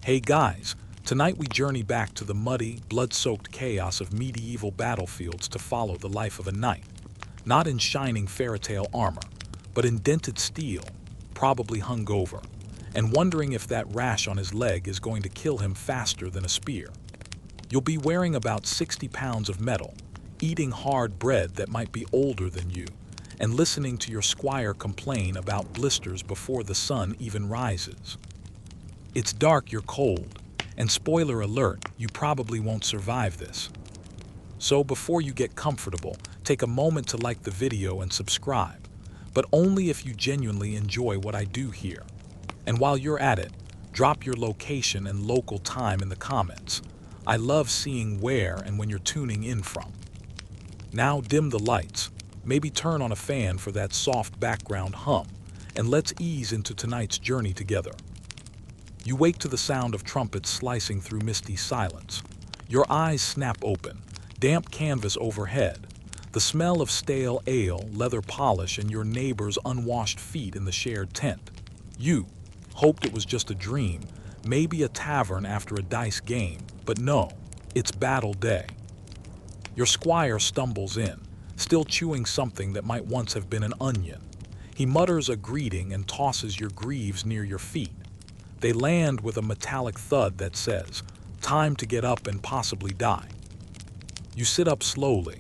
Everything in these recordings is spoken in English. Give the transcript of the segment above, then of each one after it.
Hey guys, tonight we journey back to the muddy, blood-soaked chaos of medieval battlefields to follow the life of a knight. Not in shining fairy-tale armor, but in dented steel, probably hungover, and wondering if that rash on his leg is going to kill him faster than a spear. You'll be wearing about 60 pounds of metal, eating hard bread that might be older than you, and listening to your squire complain about blisters before the sun even rises. It's dark, you're cold, and spoiler alert, you probably won't survive this. So before you get comfortable, take a moment to like the video and subscribe, but only if you genuinely enjoy what I do here. And while you're at it, drop your location and local time in the comments. I love seeing where and when you're tuning in from. Now dim the lights, maybe turn on a fan for that soft background hum, and let's ease into tonight's journey together. You wake to the sound of trumpets slicing through misty silence. Your eyes snap open, damp canvas overhead, the smell of stale ale, leather polish, and your neighbor's unwashed feet in the shared tent. You hoped it was just a dream, maybe a tavern after a dice game, but no, it's battle day. Your squire stumbles in, still chewing something that might once have been an onion. He mutters a greeting and tosses your greaves near your feet. They land with a metallic thud that says, "Time to get up and possibly die." You sit up slowly.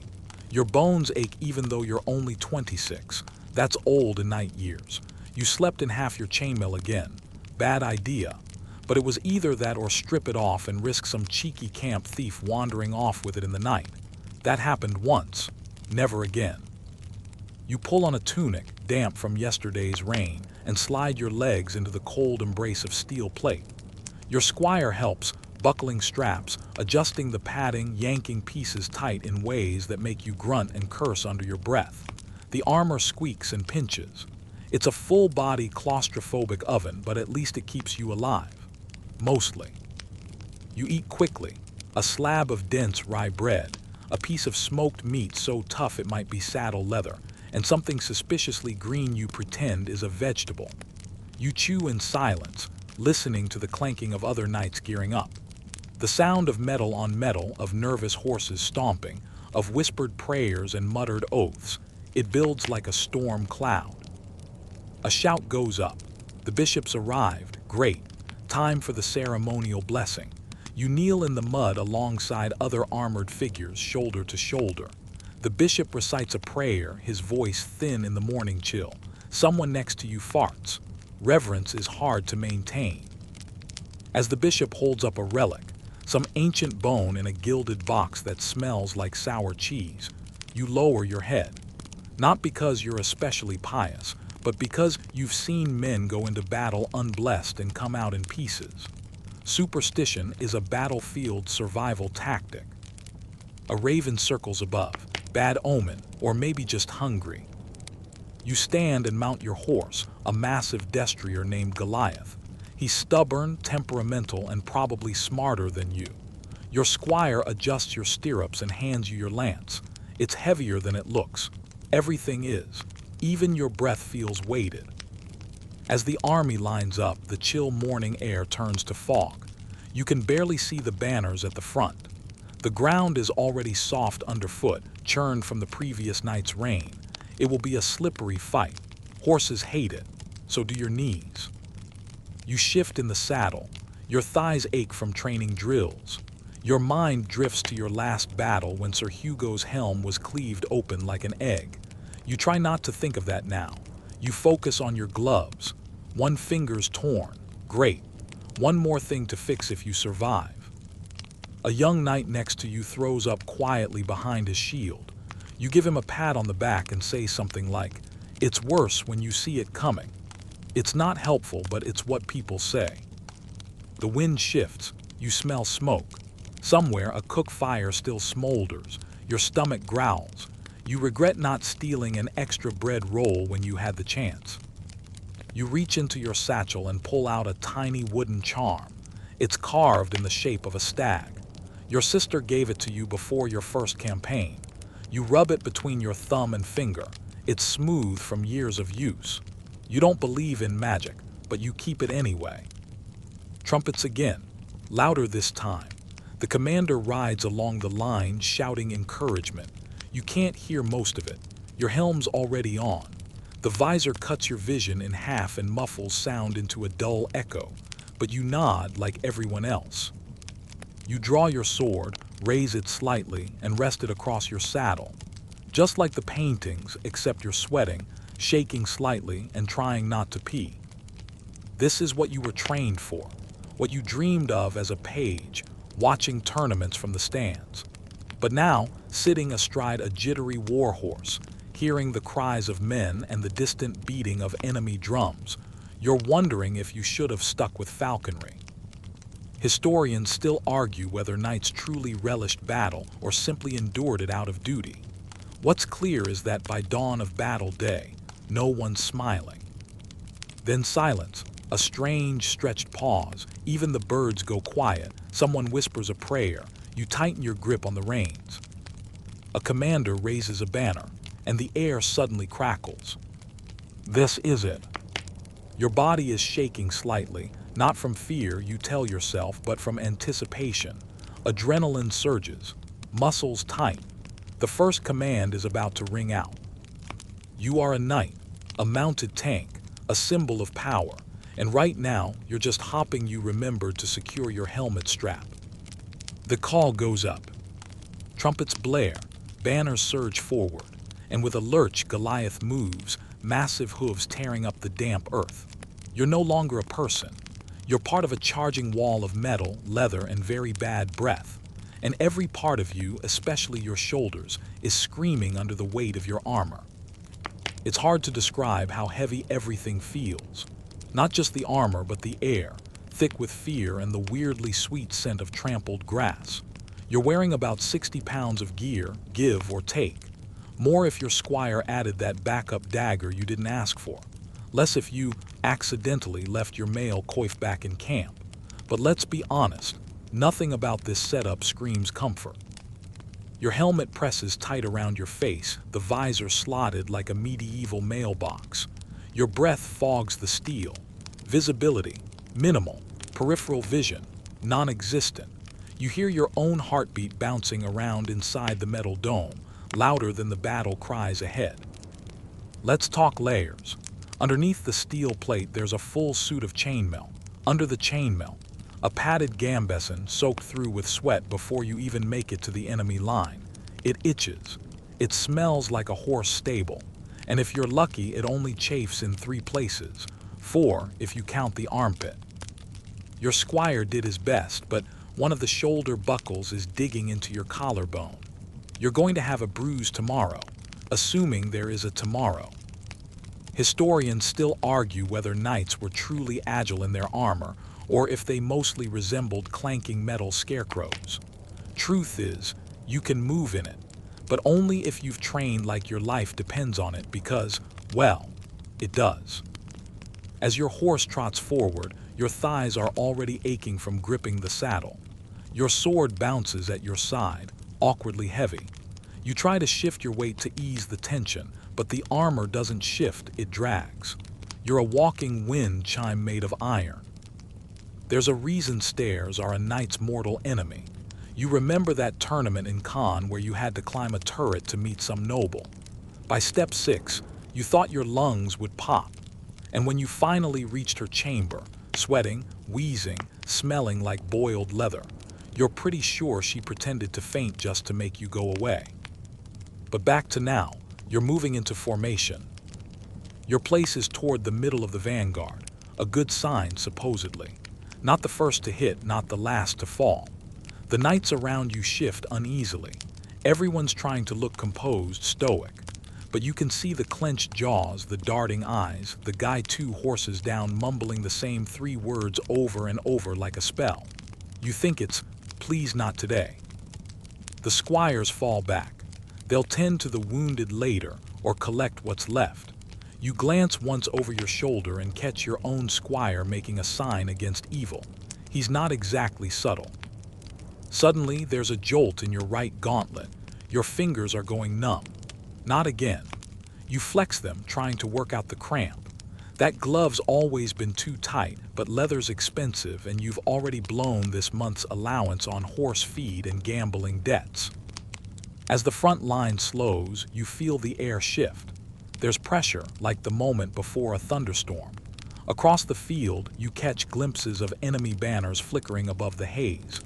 Your bones ache even though you're only 26. That's old in night years. You slept in half your chainmail again. Bad idea. But it was either that or strip it off and risk some cheeky camp thief wandering off with it in the night. That happened once. Never again. You pull on a tunic, damp from yesterday's rain, and slide your legs into the cold embrace of steel plate. Your squire helps, buckling straps, adjusting the padding, yanking pieces tight in ways that make you grunt and curse under your breath. The armor squeaks and pinches. It's a full-body claustrophobic oven, but at least it keeps you alive. Mostly. You eat quickly, a slab of dense rye bread, a piece of smoked meat so tough it might be saddle leather, and something suspiciously green you pretend is a vegetable. You chew in silence, listening to the clanking of other knights gearing up. The sound of metal on metal, of nervous horses stomping, of whispered prayers and muttered oaths. It builds like a storm cloud. A shout goes up. The bishop's arrived. Great. Time for the ceremonial blessing. You kneel in the mud alongside other armored figures, shoulder to shoulder. The bishop recites a prayer, his voice thin in the morning chill. Someone next to you farts. Reverence is hard to maintain. As the bishop holds up a relic, some ancient bone in a gilded box that smells like sour cheese, you lower your head. Not because you're especially pious, but because you've seen men go into battle unblessed and come out in pieces. Superstition is a battlefield survival tactic. A raven circles above. Bad omen, or maybe just hungry. You stand and mount your horse, a massive destrier named Goliath. He's stubborn, temperamental, and probably smarter than you. Your squire adjusts your stirrups and hands you your lance. It's heavier than it looks. Everything is. Even your breath feels weighted. As the army lines up, the chill morning air turns to fog. You can barely see the banners at the front. The ground is already soft underfoot, churned from the previous night's rain. It will be a slippery fight. Horses hate it, so do your knees. You shift in the saddle. Your thighs ache from training drills. Your mind drifts to your last battle when Sir Hugo's helm was cleaved open like an egg. You try not to think of that now. You focus on your gloves. One finger's torn. Great. One more thing to fix if you survive. A young knight next to you throws up quietly behind his shield. You give him a pat on the back and say something like, "It's worse when you see it coming." It's not helpful, but it's what people say. The wind shifts. You smell smoke. Somewhere a cook fire still smolders. Your stomach growls. You regret not stealing an extra bread roll when you had the chance. You reach into your satchel and pull out a tiny wooden charm. It's carved in the shape of a stag. Your sister gave it to you before your first campaign. You rub it between your thumb and finger. It's smooth from years of use. You don't believe in magic, but you keep it anyway. Trumpets again. louder this time. The commander rides along the line shouting encouragement. You can't hear most of it. Your helm's already on. The visor cuts your vision in half and muffles sound into a dull echo, but you nod like everyone else. You draw your sword, raise it slightly, and rest it across your saddle. Just like the paintings, except you're sweating, shaking slightly, and trying not to pee. This is what you were trained for, what you dreamed of as a page, watching tournaments from the stands. But now, sitting astride a jittery warhorse, hearing the cries of men and the distant beating of enemy drums, you're wondering if you should have stuck with falconry. Historians still argue whether knights truly relished battle or simply endured it out of duty. What's clear is that by dawn of battle day, no one's smiling. Then silence, a strange stretched pause, even the birds go quiet, someone whispers a prayer, you tighten your grip on the reins. A commander raises a banner, and the air suddenly crackles. This is it. Your body is shaking slightly, not from fear, you tell yourself, but from anticipation. Adrenaline surges, muscles tight. The first command is about to ring out. You are a knight, a mounted tank, a symbol of power, and right now you're just hopping. You remembered to secure your helmet strap. The call goes up. Trumpets blare, banners surge forward, and with a lurch Goliath moves, massive hooves tearing up the damp earth. You're no longer a person. You're part of a charging wall of metal, leather, and very bad breath. And every part of you, especially your shoulders, is screaming under the weight of your armor. It's hard to describe how heavy everything feels. Not just the armor, but the air, thick with fear and the weirdly sweet scent of trampled grass. You're wearing about 60 pounds of gear, give or take. More if your squire added that backup dagger you didn't ask for. Less if you accidentally left your mail coif back in camp. But let's be honest, nothing about this setup screams comfort. Your helmet presses tight around your face, the visor slotted like a medieval mailbox. Your breath fogs the steel. Visibility, minimal. Peripheral vision, non-existent. You hear your own heartbeat bouncing around inside the metal dome, louder than the battle cries ahead. Let's talk layers. Underneath the steel plate there's a full suit of chainmail. Under the chainmail, a padded gambeson soaked through with sweat before you even make it to the enemy line. It itches. It smells like a horse stable. And if you're lucky, it only chafes in 3 places. 4 if you count the armpit. Your squire did his best, but one of the shoulder buckles is digging into your collarbone. You're going to have a bruise tomorrow, assuming there is a tomorrow. Historians still argue whether knights were truly agile in their armor, or if they mostly resembled clanking metal scarecrows. Truth is, you can move in it, but only if you've trained like your life depends on it because, well, it does. As your horse trots forward, your thighs are already aching from gripping the saddle. Your sword bounces at your side, awkwardly heavy. You try to shift your weight to ease the tension, but the armor doesn't shift, it drags. You're a walking wind chime made of iron. There's a reason stairs are a knight's mortal enemy. You remember that tournament in Cannes where you had to climb a turret to meet some noble. By step 6, you thought your lungs would pop. And when you finally reached her chamber, sweating, wheezing, smelling like boiled leather, you're pretty sure she pretended to faint just to make you go away. But back to now, you're moving into formation. Your place is toward the middle of the vanguard, a good sign supposedly. Not the first to hit, not the last to fall. The knights around you shift uneasily. Everyone's trying to look composed, stoic. But you can see the clenched jaws, the darting eyes, the guy 2 horses down mumbling the same 3 words over and over like a spell. You think it's, please not today. The squires fall back. They'll tend to the wounded later or collect what's left. You glance once over your shoulder and catch your own squire making a sign against evil. He's not exactly subtle. Suddenly, there's a jolt in your right gauntlet. Your fingers are going numb. Not again. You flex them, trying to work out the cramp. That glove's always been too tight, but leather's expensive and you've already blown this month's allowance on horse feed and gambling debts. As the front line slows, you feel the air shift. There's pressure, like the moment before a thunderstorm. Across the field, you catch glimpses of enemy banners flickering above the haze.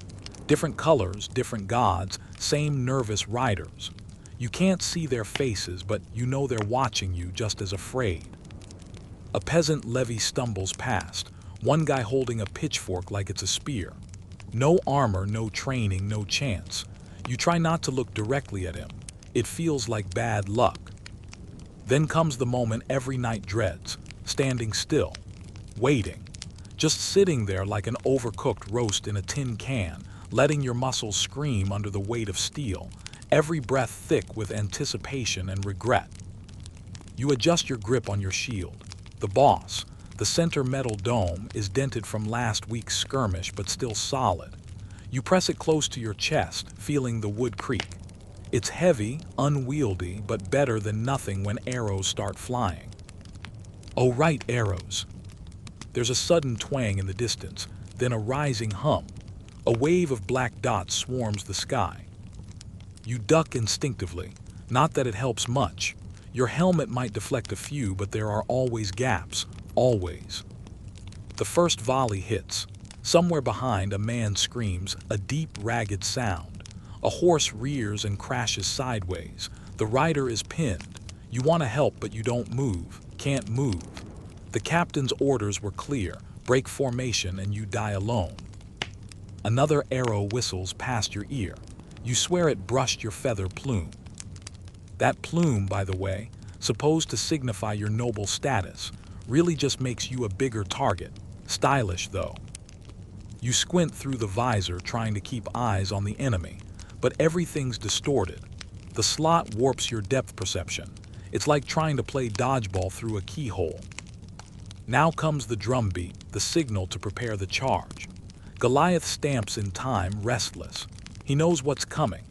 Different colors, different gods, same nervous riders. You can't see their faces, but you know they're watching you just as afraid. A peasant levy stumbles past, one guy holding a pitchfork like it's a spear. No armor, no training, no chance. You try not to look directly at him. It feels like bad luck. Then comes the moment every knight dreads, standing still, waiting, just sitting there like an overcooked roast in a tin can, letting your muscles scream under the weight of steel, every breath thick with anticipation and regret. You adjust your grip on your shield. The boss, the center metal dome, is dented from last week's skirmish but still solid. You press it close to your chest, feeling the wood creak. It's heavy, unwieldy, but better than nothing when arrows start flying. Oh right, arrows. There's a sudden twang in the distance, then a rising hum. A wave of black dots swarms the sky. You duck instinctively, not that it helps much. Your helmet might deflect a few, but there are always gaps, always. The first volley hits. Somewhere behind, a man screams, a deep, ragged sound. A horse rears and crashes sideways. The rider is pinned. You want to help, but you don't move, can't move. The captain's orders were clear, break formation and you die alone. Another arrow whistles past your ear. You swear it brushed your feather plume. That plume, by the way, supposed to signify your noble status, really just makes you a bigger target. Stylish, though. You squint through the visor trying to keep eyes on the enemy, but everything's distorted. The slot warps your depth perception. It's like trying to play dodgeball through a keyhole. Now comes the drumbeat, the signal to prepare the charge. Goliath stamps in time, restless. He knows what's coming.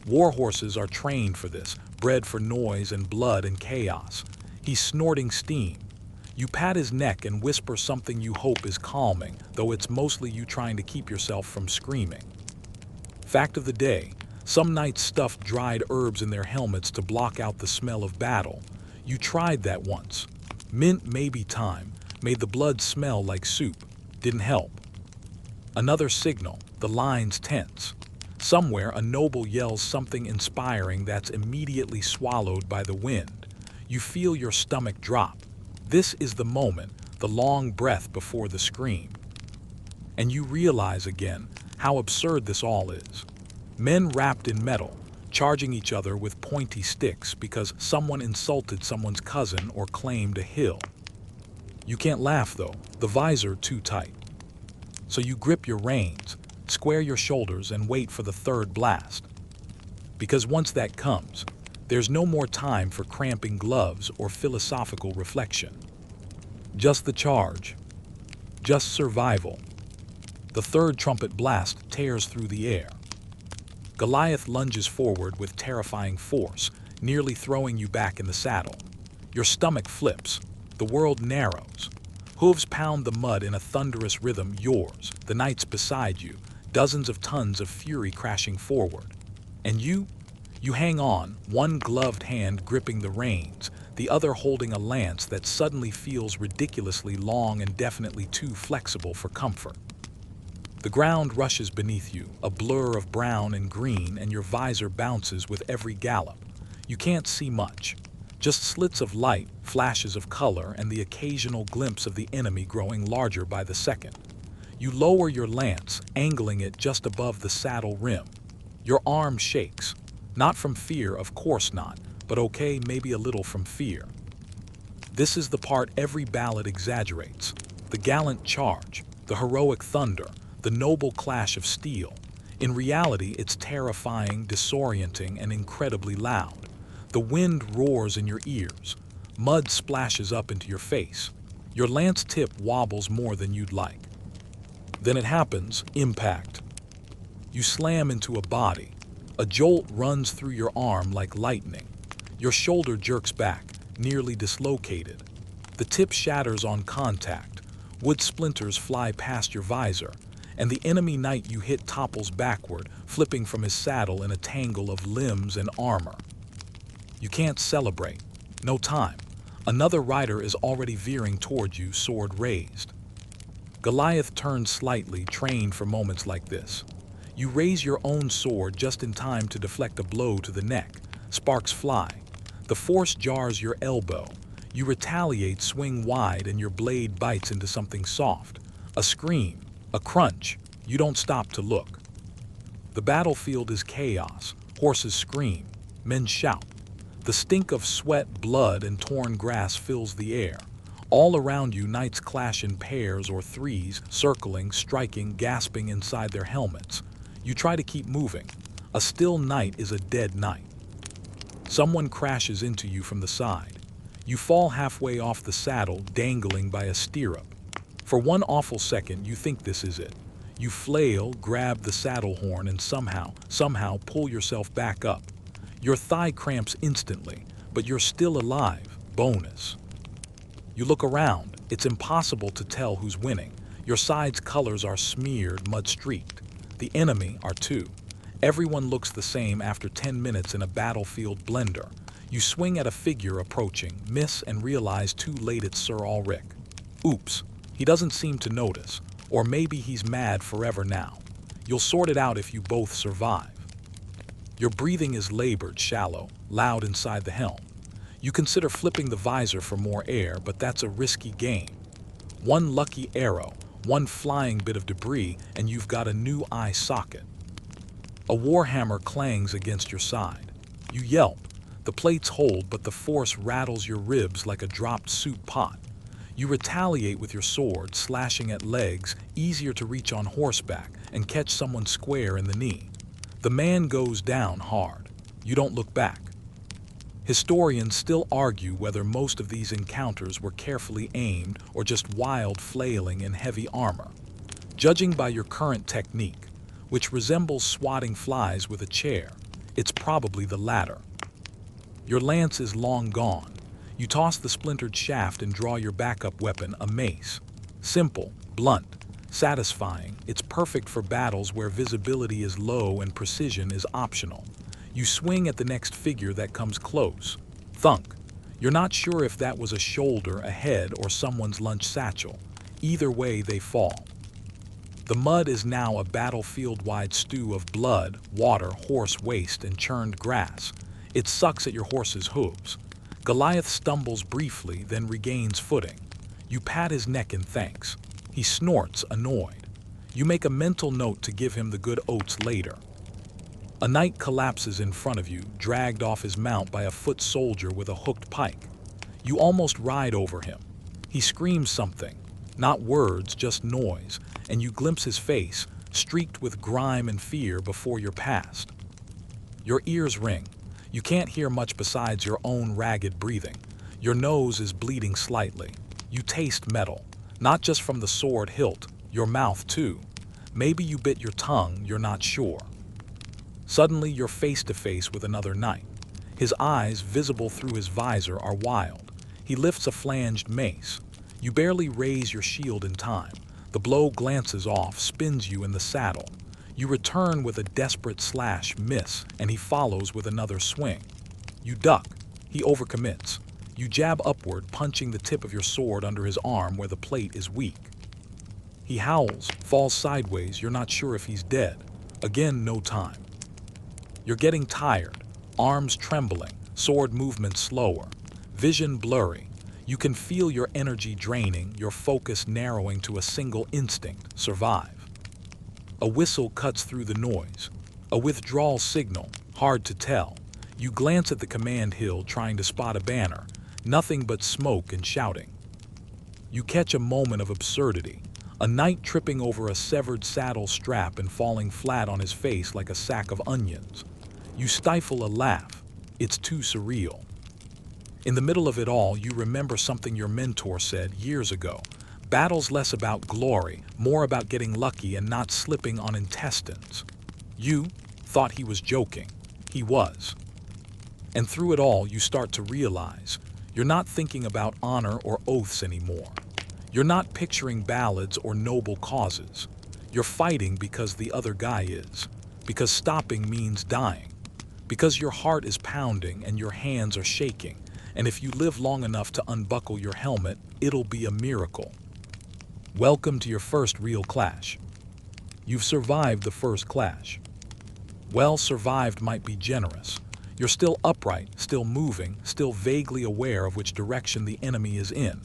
War horses are trained for this, bred for noise and blood and chaos. He's snorting steam. You pat his neck and whisper something you hope is calming, though it's mostly you trying to keep yourself from screaming. Fact of the day, some knights stuffed dried herbs in their helmets to block out the smell of battle. You tried that once. Mint maybe time, made the blood smell like soup. Didn't help. Another signal, the lines tense. Somewhere a noble yells something inspiring that's immediately swallowed by the wind. You feel your stomach drop. This is the moment, the long breath before the scream. And you realize again how absurd this all is. Men wrapped in metal, charging each other with pointy sticks because someone insulted someone's cousin or claimed a hill. You can't laugh though, the visor too tight. So you grip your reins, square your shoulders and wait for the third blast. Because once that comes, there's no more time for cramping gloves or philosophical reflection. Just the charge. Just survival. The third trumpet blast tears through the air. Goliath lunges forward with terrifying force, nearly throwing you back in the saddle. Your stomach flips. The world narrows. Hooves pound the mud in a thunderous rhythm, yours, the knights beside you, dozens of tons of fury crashing forward. And you hang on, one gloved hand gripping the reins, the other holding a lance that suddenly feels ridiculously long and definitely too flexible for comfort. The ground rushes beneath you, a blur of brown and green, and your visor bounces with every gallop. You can't see much. Just slits of light, flashes of color, and the occasional glimpse of the enemy growing larger by the second. You lower your lance, angling it just above the saddle rim. Your arm shakes. Not from fear, of course not, but okay, maybe a little from fear. This is the part every ballad exaggerates. The gallant charge, the heroic thunder, the noble clash of steel. In reality, it's terrifying, disorienting, and incredibly loud. The wind roars in your ears. Mud splashes up into your face. Your lance tip wobbles more than you'd like. Then it happens, impact. You slam into a body. A jolt runs through your arm like lightning. Your shoulder jerks back, nearly dislocated. The tip shatters on contact, wood splinters fly past your visor, and the enemy knight you hit topples backward, flipping from his saddle in a tangle of limbs and armor. You can't celebrate. No time. Another rider is already veering toward you, sword raised. Goliath turns slightly, trained for moments like this. You raise your own sword just in time to deflect a blow to the neck. Sparks fly. The force jars your elbow. You retaliate, swing wide, and your blade bites into something soft. A scream, a crunch. You don't stop to look. The battlefield is chaos. Horses scream. Men shout. The stink of sweat, blood, and torn grass fills the air. All around you, knights clash in pairs or threes, circling, striking, gasping inside their helmets. You try to keep moving. A still knight is a dead knight. Someone crashes into you from the side. You fall halfway off the saddle, dangling by a stirrup. For one awful second, you think this is it. You flail, grab the saddle horn, and somehow pull yourself back up. Your thigh cramps instantly, but you're still alive. Bonus. You look around. It's impossible to tell who's winning. Your side's colors are smeared, mud-streaked. The enemy are too. Everyone looks the same after 10 minutes in a battlefield blender. You swing at a figure approaching, miss, and realize too late it's Sir Ulrich. Oops, he doesn't seem to notice. Or maybe he's mad forever now. You'll sort it out if you both survive. Your breathing is labored, shallow, loud inside the helm. You consider flipping the visor for more air, but that's a risky game. One lucky arrow, one flying bit of debris, and you've got a new eye socket. A warhammer clangs against your side. You yelp. The plates hold, but the force rattles your ribs like a dropped soup pot. You retaliate with your sword, slashing at legs, easier to reach on horseback, and catch someone square in the knee. The man goes down hard. You don't look back. Historians still argue whether most of these encounters were carefully aimed or just wild flailing in heavy armor. Judging by your current technique, which resembles swatting flies with a chair, it's probably the latter. Your lance is long gone. You toss the splintered shaft and draw your backup weapon, a mace. Simple, blunt, satisfying. It's perfect for battles where visibility is low and precision is optional. You swing at the next figure that comes close. Thunk. You're not sure if that was a shoulder, a head, or someone's lunch satchel. Either way, they fall. The mud is now a battlefield-wide stew of blood, water, horse waste, and churned grass. It sucks at your horse's hooves. Goliath stumbles briefly, then regains footing. You pat his neck in thanks. He snorts, annoyed. You make a mental note to give him the good oats later. A knight collapses in front of you, dragged off his mount by a foot soldier with a hooked pike. You almost ride over him. He screams something, not words, just noise, and you glimpse his face, streaked with grime and fear before you're past. Your ears ring. You can't hear much besides your own ragged breathing. Your nose is bleeding slightly. You taste metal, not just from the sword hilt, your mouth too. Maybe you bit your tongue, you're not sure. Suddenly, you're face to face with another knight. His eyes, visible through his visor, are wild. He lifts a flanged mace. You barely raise your shield in time. The blow glances off, spins you in the saddle. You return with a desperate slash, miss, and he follows with another swing. You duck. He overcommits. You jab upward, punching the tip of your sword under his arm where the plate is weak. He howls, falls sideways, you're not sure if he's dead. Again, no time. You're getting tired, arms trembling, sword movement slower, vision blurry. You can feel your energy draining, your focus narrowing to a single instinct, survive. A whistle cuts through the noise. A withdrawal signal, hard to tell. You glance at the command hill, trying to spot a banner. Nothing but smoke and shouting. You catch a moment of absurdity. A knight tripping over a severed saddle strap and falling flat on his face like a sack of onions. You stifle a laugh. It's too surreal. In the middle of it all, you remember something your mentor said years ago. Battle's less about glory, more about getting lucky and not slipping on intestines. You thought he was joking. He was. And through it all, you start to realize You're not thinking about honor or oaths anymore. You're not picturing ballads or noble causes. You're fighting because the other guy is. Because stopping means dying. Because your heart is pounding and your hands are shaking. And if you live long enough to unbuckle your helmet, it'll be a miracle. Welcome to your first real clash. You've survived the first clash. Well, survived might be generous. You're still upright, still moving, still vaguely aware of which direction the enemy is in.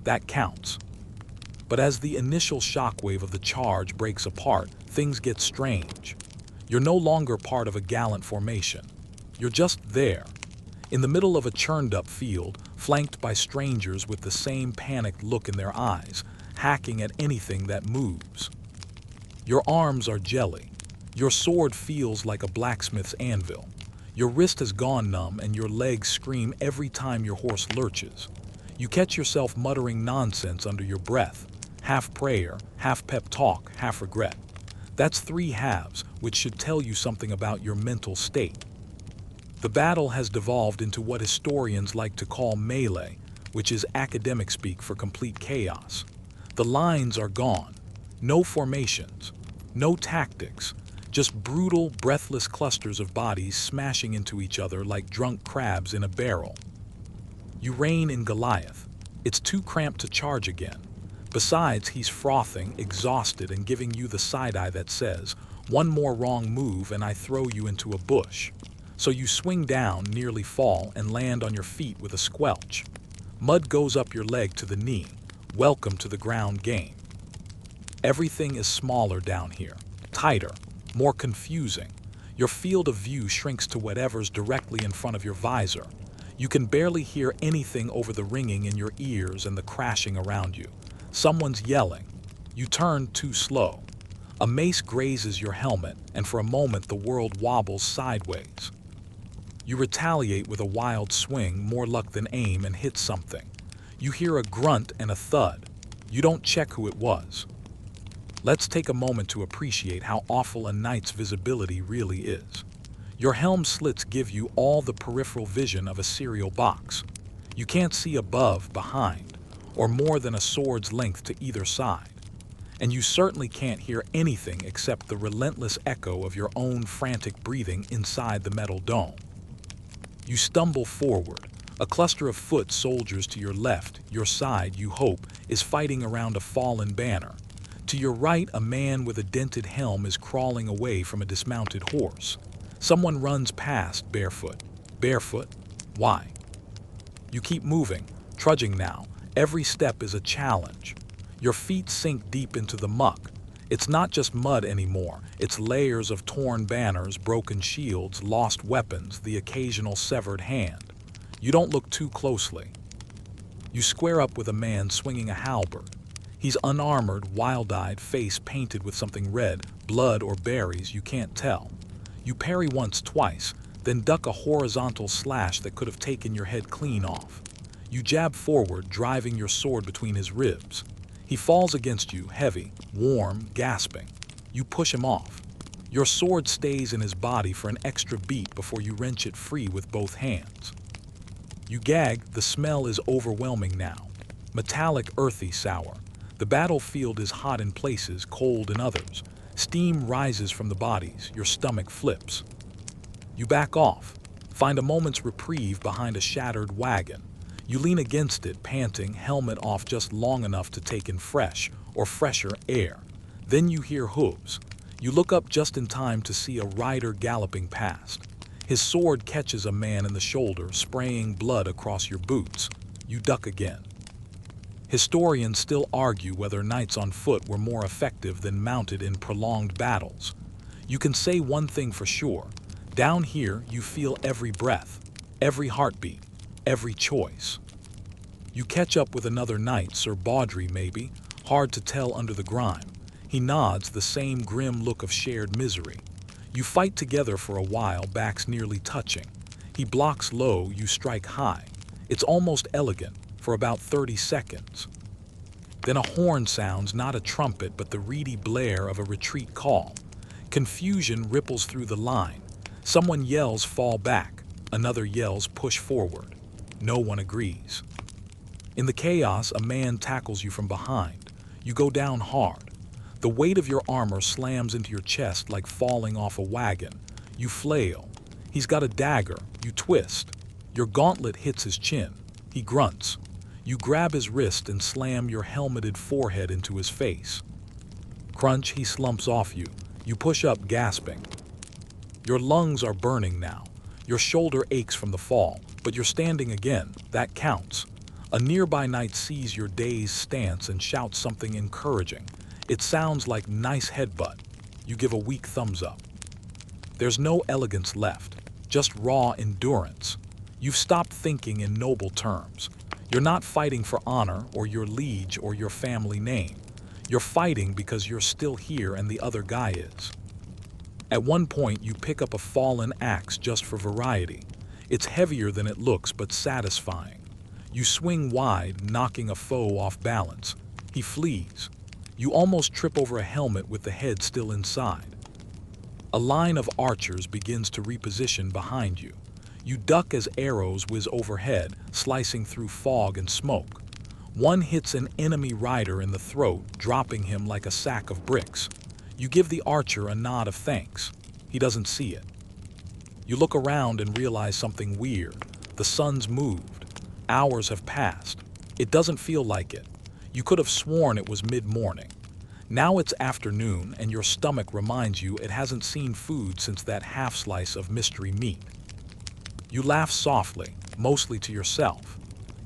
That counts. But as the initial shockwave of the charge breaks apart, things get strange. You're no longer part of a gallant formation. You're just there, in the middle of a churned-up field, flanked by strangers with the same panicked look in their eyes, hacking at anything that moves. Your arms are jelly. Your sword feels like a blacksmith's anvil. Your wrist has gone numb and your legs scream every time your horse lurches. You catch yourself muttering nonsense under your breath, half prayer, half pep talk, half regret. That's three halves, which should tell you something about your mental state. The battle has devolved into what historians like to call melee, which is academic speak for complete chaos. The lines are gone. No formations. No tactics. Just brutal, breathless clusters of bodies smashing into each other like drunk crabs in a barrel. You rein in Goliath. It's too cramped to charge again. Besides, he's frothing, exhausted, and giving you the side-eye that says, "One more wrong move and I throw you into a bush." So you swing down, nearly fall, and land on your feet with a squelch. Mud goes up your leg to the knee. Welcome to the ground game. Everything is smaller down here, tighter, more confusing. Your field of view shrinks to whatever's directly in front of your visor. You can barely hear anything over the ringing in your ears and the crashing around you. Someone's yelling. You turn too slow. A mace grazes your helmet, and for a moment the world wobbles sideways. You retaliate with a wild swing, more luck than aim, and hit something. You hear a grunt and a thud. You don't check who it was. Let's take a moment to appreciate how awful a knight's visibility really is. Your helm slits give you all the peripheral vision of a cereal box. You can't see above, behind, or more than a sword's length to either side. And you certainly can't hear anything except the relentless echo of your own frantic breathing inside the metal dome. You stumble forward. A cluster of foot soldiers to your left, your side, you hope, is fighting around a fallen banner. To your right, a man with a dented helm is crawling away from a dismounted horse. Someone runs past barefoot. Barefoot? Why? You keep moving, trudging now. Every step is a challenge. Your feet sink deep into the muck. It's not just mud anymore. It's layers of torn banners, broken shields, lost weapons, the occasional severed hand. You don't look too closely. You square up with a man swinging a halberd. He's unarmored, wild-eyed, face painted with something red, blood or berries, you can't tell. You parry once, twice, then duck a horizontal slash that could have taken your head clean off. You jab forward, driving your sword between his ribs. He falls against you, heavy, warm, gasping. You push him off. Your sword stays in his body for an extra beat before you wrench it free with both hands. You gag, the smell is overwhelming now. Metallic, earthy, sour. The battlefield is hot in places, cold in others. Steam rises from the bodies, your stomach flips. You back off, find a moment's reprieve behind a shattered wagon. You lean against it, panting, helmet off just long enough to take in fresh or fresher air. Then you hear hooves. You look up just in time to see a rider galloping past. His sword catches a man in the shoulder, spraying blood across your boots. You duck again. Historians still argue whether knights on foot were more effective than mounted in prolonged battles. You can say one thing for sure. Down here, you feel every breath, every heartbeat, every choice. You catch up with another knight, Sir Baudry maybe, hard to tell under the grime. He nods, the same grim look of shared misery. You fight together for a while, backs nearly touching. He blocks low, you strike high. It's almost elegant, for about 30 seconds. Then a horn sounds, not a trumpet, but the reedy blare of a retreat call. Confusion ripples through the line. Someone yells, fall back. Another yells, push forward. No one agrees. In the chaos, a man tackles you from behind. You go down hard. The weight of your armor slams into your chest like falling off a wagon. You flail. He's got a dagger. You twist. Your gauntlet hits his chin. He grunts. You grab his wrist and slam your helmeted forehead into his face. Crunch, he slumps off you. You push up, gasping. Your lungs are burning now. Your shoulder aches from the fall, but you're standing again. That counts. A nearby knight sees your dazed stance and shouts something encouraging. It sounds like nice headbutt. You give a weak thumbs up. There's no elegance left, just raw endurance. You've stopped thinking in noble terms. You're not fighting for honor or your liege or your family name. You're fighting because you're still here and the other guy is. At one point, you pick up a fallen axe just for variety. It's heavier than it looks, but satisfying. You swing wide, knocking a foe off balance. He flees. You almost trip over a helmet with the head still inside. A line of archers begins to reposition behind you. You duck as arrows whiz overhead, slicing through fog and smoke. One hits an enemy rider in the throat, dropping him like a sack of bricks. You give the archer a nod of thanks. He doesn't see it. You look around and realize something weird. The sun's moved. Hours have passed. It doesn't feel like it. You could have sworn it was mid-morning. Now it's afternoon, and your stomach reminds you it hasn't seen food since that half slice of mystery meat. You laugh softly, mostly to yourself.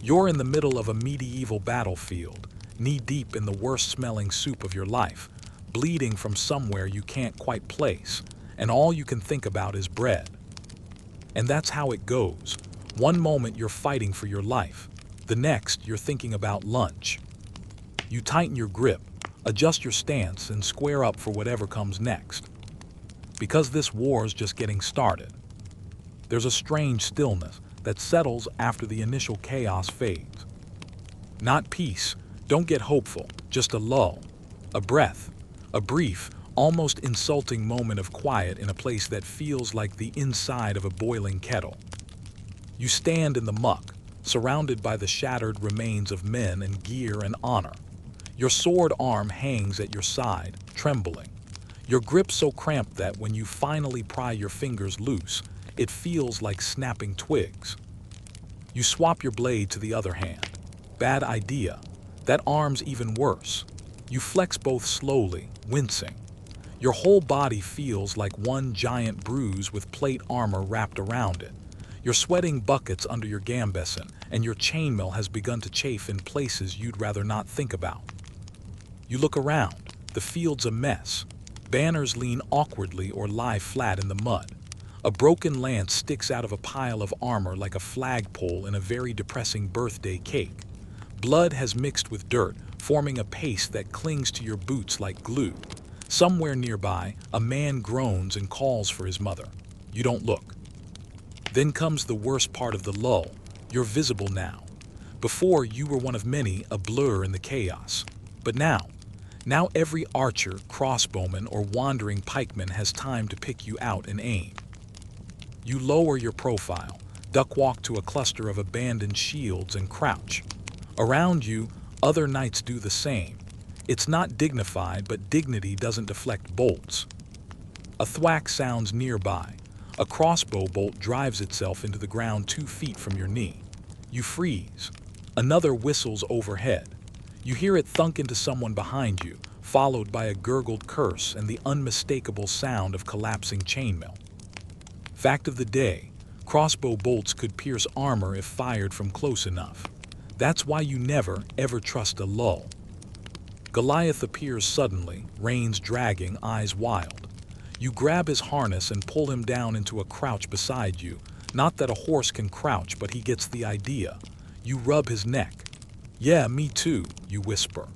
You're in the middle of a medieval battlefield, knee-deep in the worst-smelling soup of your life, bleeding from somewhere you can't quite place, and all you can think about is bread. And that's how it goes. One moment you're fighting for your life. The next, you're thinking about lunch. You tighten your grip, adjust your stance, and square up for whatever comes next. Because this war's just getting started. There's a strange stillness that settles after the initial chaos fades. Not peace, don't get hopeful, just a lull, a breath, a brief, almost insulting moment of quiet in a place that feels like the inside of a boiling kettle. You stand in the muck, surrounded by the shattered remains of men and gear and honor. Your sword arm hangs at your side, trembling. Your grip so cramped that when you finally pry your fingers loose, it feels like snapping twigs. You swap your blade to the other hand. Bad idea. That arm's even worse. You flex both slowly, wincing. Your whole body feels like one giant bruise with plate armor wrapped around it. You're sweating buckets under your gambeson, and your chainmail has begun to chafe in places you'd rather not think about. You look around. The field's a mess. Banners lean awkwardly or lie flat in the mud. A broken lance sticks out of a pile of armor like a flagpole in a very depressing birthday cake. Blood has mixed with dirt, forming a paste that clings to your boots like glue. Somewhere nearby, a man groans and calls for his mother. You don't look. Then comes the worst part of the lull. You're visible now. Before, you were one of many, a blur in the chaos. But now every archer, crossbowman, or wandering pikeman has time to pick you out and aim. You lower your profile, duck walk to a cluster of abandoned shields and crouch. Around you, other knights do the same. It's not dignified, but dignity doesn't deflect bolts. A thwack sounds nearby. A crossbow bolt drives itself into the ground 2 feet from your knee. You freeze. Another whistles overhead. You hear it thunk into someone behind you, followed by a gurgled curse and the unmistakable sound of collapsing chainmail. Fact of the day, crossbow bolts could pierce armor if fired from close enough. That's why you never, ever trust a lull. Goliath appears suddenly, reins dragging, eyes wild. You grab his harness and pull him down into a crouch beside you. Not that a horse can crouch, but he gets the idea. You rub his neck. "Yeah, me too," you whisper.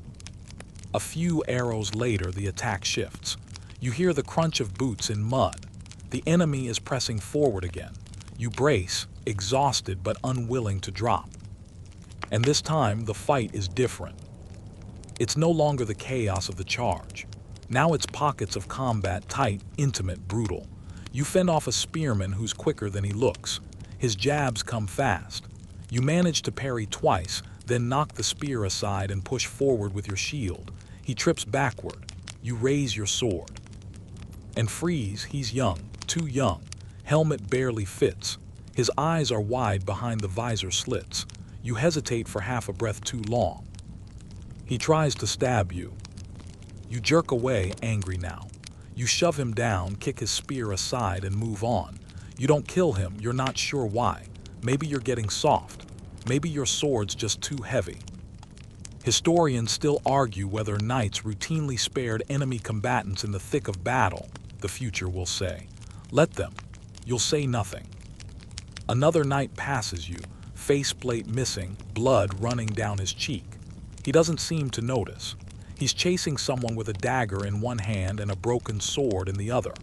A few arrows later, the attack shifts. You hear the crunch of boots in mud. The enemy is pressing forward again. You brace, exhausted but unwilling to drop. And this time, the fight is different. It's no longer the chaos of the charge. Now it's pockets of combat, tight, intimate, brutal. You fend off a spearman who's quicker than he looks. His jabs come fast. You manage to parry twice, then knock the spear aside and push forward with your shield. He trips backward. You raise your sword. And freeze, he's young, too young. Helmet barely fits. His eyes are wide behind the visor slits. You hesitate for half a breath too long. He tries to stab you. You jerk away, angry now. You shove him down, kick his spear aside, and move on. You don't kill him, you're not sure why. Maybe you're getting soft. Maybe your sword's just too heavy. Historians still argue whether knights routinely spared enemy combatants in the thick of battle, the future will say. Let them. You'll say nothing. Another knight passes you, faceplate missing, blood running down his cheek. He doesn't seem to notice. He's chasing someone with a dagger in one hand and a broken sword in the other.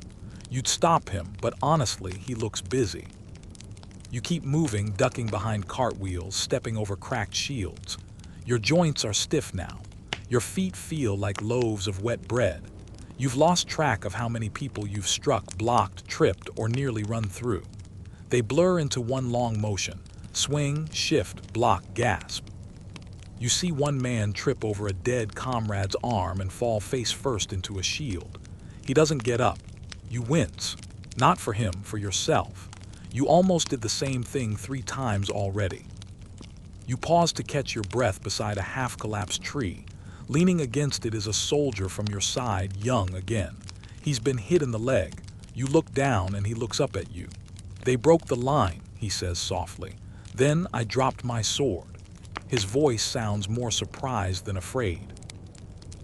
You'd stop him, but honestly, he looks busy. You keep moving, ducking behind cartwheels, stepping over cracked shields. Your joints are stiff now. Your feet feel like loaves of wet bread. You've lost track of how many people you've struck, blocked, tripped, or nearly run through. They blur into one long motion. Swing, shift, block, gasp. You see one man trip over a dead comrade's arm and fall face first into a shield. He doesn't get up. You wince. Not for him, for yourself. You almost did the same thing 3 times already. You pause to catch your breath beside a half-collapsed tree. Leaning against it is a soldier from your side, young again. He's been hit in the leg. You look down and he looks up at you. They broke the line, he says softly. Then I dropped my sword. His voice sounds more surprised than afraid.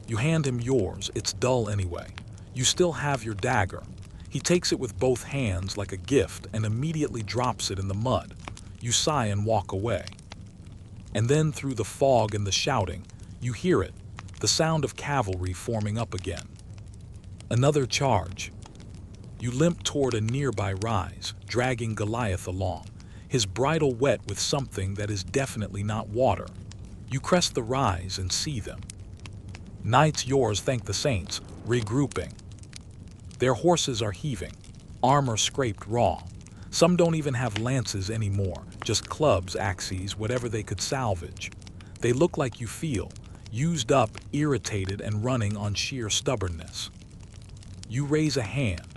You hand him yours, it's dull anyway. You still have your dagger. He takes it with both hands like a gift and immediately drops it in the mud. You sigh and walk away. And then through the fog and the shouting, you hear it, the sound of cavalry forming up again. Another charge. You limp toward a nearby rise, dragging Goliath along, his bridle wet with something that is definitely not water. You crest the rise and see them. Knights yours thank the saints, regrouping. Their horses are heaving, armor scraped raw. Some don't even have lances anymore, just clubs, axes, whatever they could salvage. They look like you feel, used up, irritated, and running on sheer stubbornness. You raise a hand.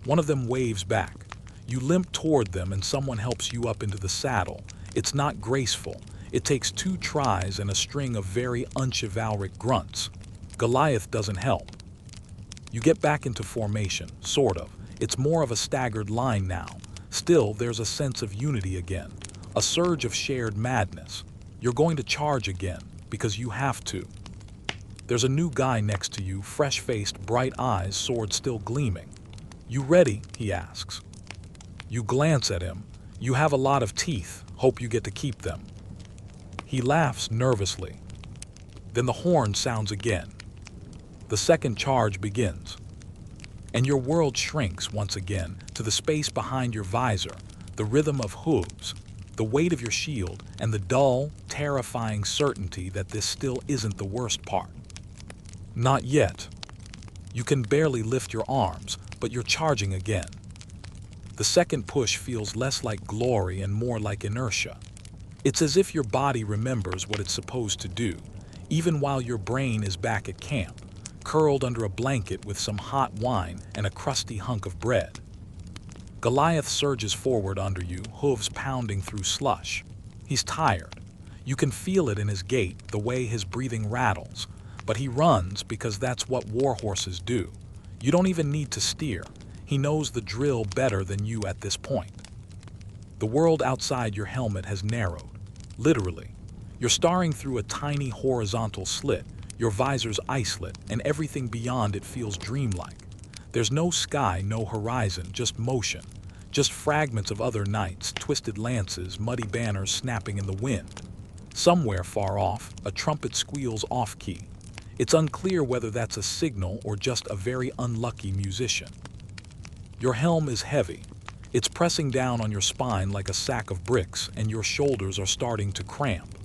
One of them waves back. You limp toward them and someone helps you up into the saddle. It's not graceful. It takes 2 tries and a string of very unchivalric grunts. Goliath doesn't help. You get back into formation, sort of. It's more of a staggered line now. Still, there's a sense of unity again, a surge of shared madness. You're going to charge again, because you have to. There's a new guy next to you, fresh-faced, bright eyes, sword still gleaming. You ready? He asks. You glance at him. You have a lot of teeth. Hope you get to keep them. He laughs nervously. Then the horn sounds again. The second charge begins. And your world shrinks once again to the space behind your visor, the rhythm of hooves, the weight of your shield, and the dull, terrifying certainty that this still isn't the worst part. Not yet. You can barely lift your arms, but you're charging again. The second push feels less like glory and more like inertia. It's as if your body remembers what it's supposed to do, even while your brain is back at camp, curled under a blanket with some hot wine and a crusty hunk of bread. Goliath surges forward under you, hooves pounding through slush. He's tired. You can feel it in his gait, the way his breathing rattles. But he runs because that's what war horses do. You don't even need to steer. He knows the drill better than you at this point. The world outside your helmet has narrowed, literally. You're staring through a tiny horizontal slit, your visor's ice-lit, and everything beyond it feels dreamlike. There's no sky, no horizon, just motion. Just fragments of other nights, twisted lances, muddy banners snapping in the wind. Somewhere far off, a trumpet squeals off-key. It's unclear whether that's a signal or just a very unlucky musician. Your helm is heavy. It's pressing down on your spine like a sack of bricks, and your shoulders are starting to cramp.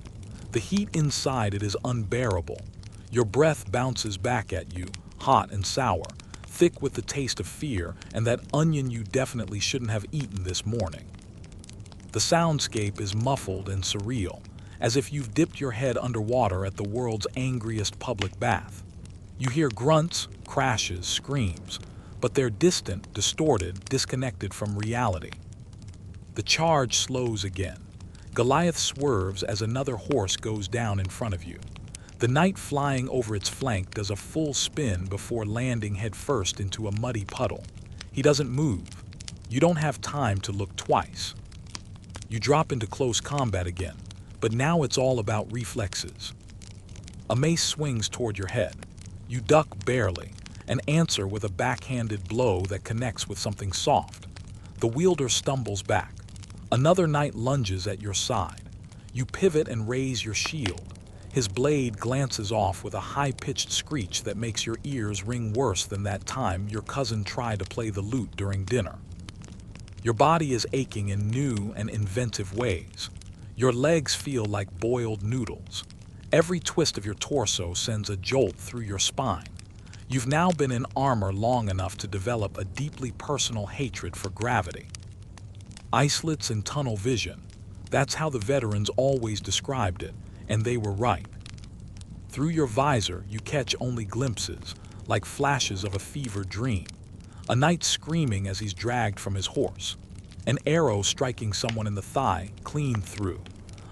The heat inside it is unbearable. Your breath bounces back at you, hot and sour, thick with the taste of fear and that onion you definitely shouldn't have eaten this morning. The soundscape is muffled and surreal, as if you've dipped your head underwater at the world's angriest public bath. You hear grunts, crashes, screams, but they're distant, distorted, disconnected from reality. The charge slows again. Goliath swerves as another horse goes down in front of you. The knight flying over its flank does a full spin before landing headfirst into a muddy puddle. He doesn't move. You don't have time to look twice. You drop into close combat again, but now it's all about reflexes. A mace swings toward your head. You duck barely, and answer with a backhanded blow that connects with something soft. The wielder stumbles back. Another knight lunges at your side. You pivot and raise your shield. His blade glances off with a high-pitched screech that makes your ears ring worse than that time your cousin tried to play the lute during dinner. Your body is aching in new and inventive ways. Your legs feel like boiled noodles. Every twist of your torso sends a jolt through your spine. You've now been in armor long enough to develop a deeply personal hatred for gravity. Islets and tunnel vision. That's how the veterans always described it, and they were right. Through your visor, you catch only glimpses, like flashes of a fevered dream. A knight screaming as he's dragged from his horse. An arrow striking someone in the thigh, clean through.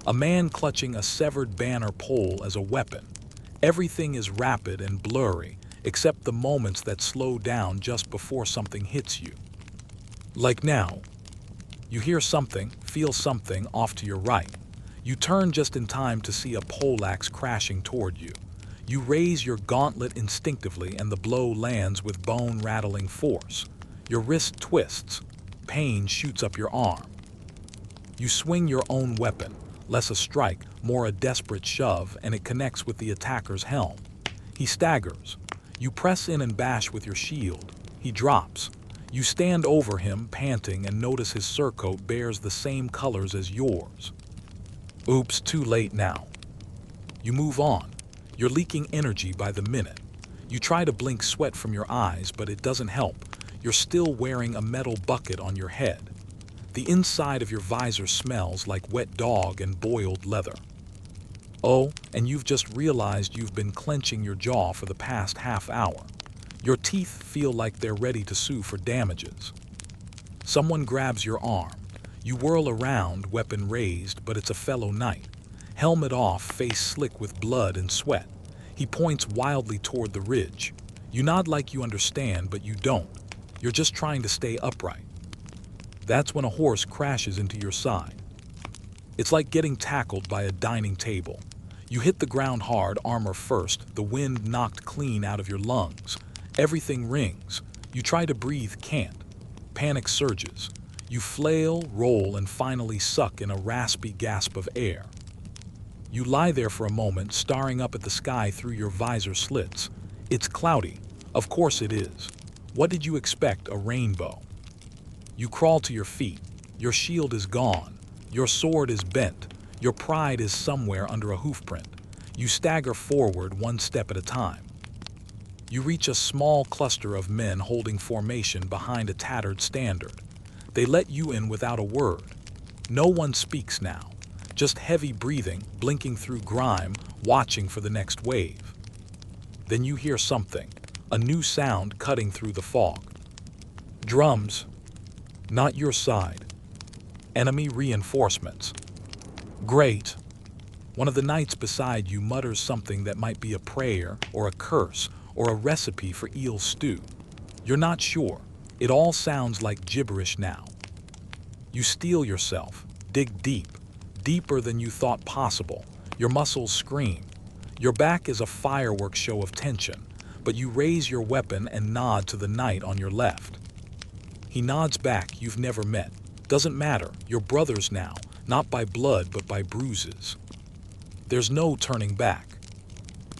A man clutching a severed banner pole as a weapon. Everything is rapid and blurry, except the moments that slow down just before something hits you. Like now. You hear something, feel something off to your right. You turn just in time to see a poleaxe crashing toward you. You raise your gauntlet instinctively and the blow lands with bone-rattling force. Your wrist twists. Pain shoots up your arm. You swing your own weapon, less a strike, more a desperate shove, and it connects with the attacker's helm. He staggers. You press in and bash with your shield. He drops. You stand over him, panting, and notice his surcoat bears the same colors as yours. Oops, too late now. You move on. You're leaking energy by the minute. You try to blink sweat from your eyes, but it doesn't help. You're still wearing a metal bucket on your head. The inside of your visor smells like wet dog and boiled leather. Oh, and you've just realized you've been clenching your jaw for the past half hour. Your teeth feel like they're ready to sue for damages. Someone grabs your arm. You whirl around, weapon raised, but it's a fellow knight. Helmet off, face slick with blood and sweat. He points wildly toward the ridge. You nod like you understand, but you don't. You're just trying to stay upright. That's when a horse crashes into your side. It's like getting tackled by a dining table. You hit the ground hard, armor first, the wind knocked clean out of your lungs. Everything rings. You try to breathe, can't. Panic surges. You flail, roll, and finally suck in a raspy gasp of air. You lie there for a moment, staring up at the sky through your visor slits. It's cloudy. Of course it is. What did you expect, a rainbow? You crawl to your feet. Your shield is gone. Your sword is bent. Your pride is somewhere under a hoofprint. You stagger forward one step at a time. You reach a small cluster of men holding formation behind a tattered standard. They let you in without a word. No one speaks now. Just heavy breathing, blinking through grime, watching for the next wave. Then you hear something, a new sound cutting through the fog. Drums. Not your side. Enemy reinforcements. Great. One of the knights beside you mutters something that might be a prayer or a curse or a recipe for eel stew. You're not sure. It all sounds like gibberish now. You steel yourself, dig deep, deeper than you thought possible. Your muscles scream. Your back is a fireworks show of tension, but you raise your weapon and nod to the knight on your left. He nods back. You've never met. Doesn't matter. You're brothers now, not by blood but by bruises. There's no turning back.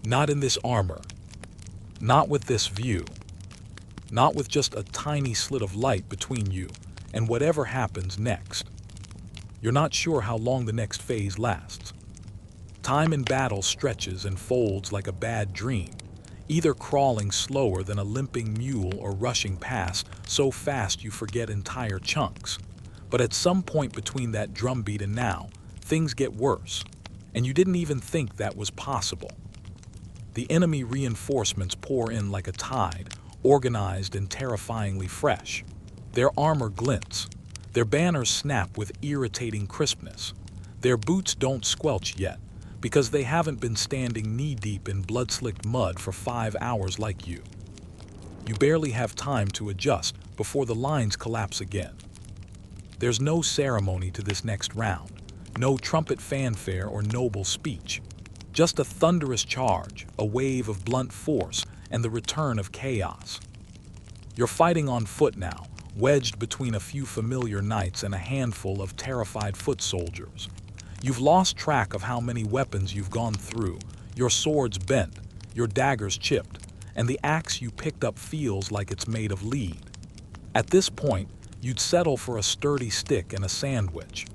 Not in this armor. Not with this view. Not with just a tiny slit of light between you and whatever happens next. You're not sure how long the next phase lasts. Time in battle stretches and folds like a bad dream, either crawling slower than a limping mule or rushing past so fast you forget entire chunks. But at some point between that drumbeat and now, things get worse, and you didn't even think that was possible. The enemy reinforcements pour in like a tide, organized and terrifyingly fresh. Their armor glints. Their banners snap with irritating crispness. Their boots don't squelch yet, because they haven't been standing knee-deep in blood-slicked mud for 5 hours like you. You barely have time to adjust before the lines collapse again. There's no ceremony to this next round, no trumpet fanfare or noble speech. Just a thunderous charge, a wave of blunt force, and the return of chaos. You're fighting on foot now, wedged between a few familiar knights and a handful of terrified foot soldiers. You've lost track of how many weapons you've gone through, your swords bent, your daggers chipped, and the axe you picked up feels like it's made of lead. At this point, you'd settle for a sturdy stick and a sandwich.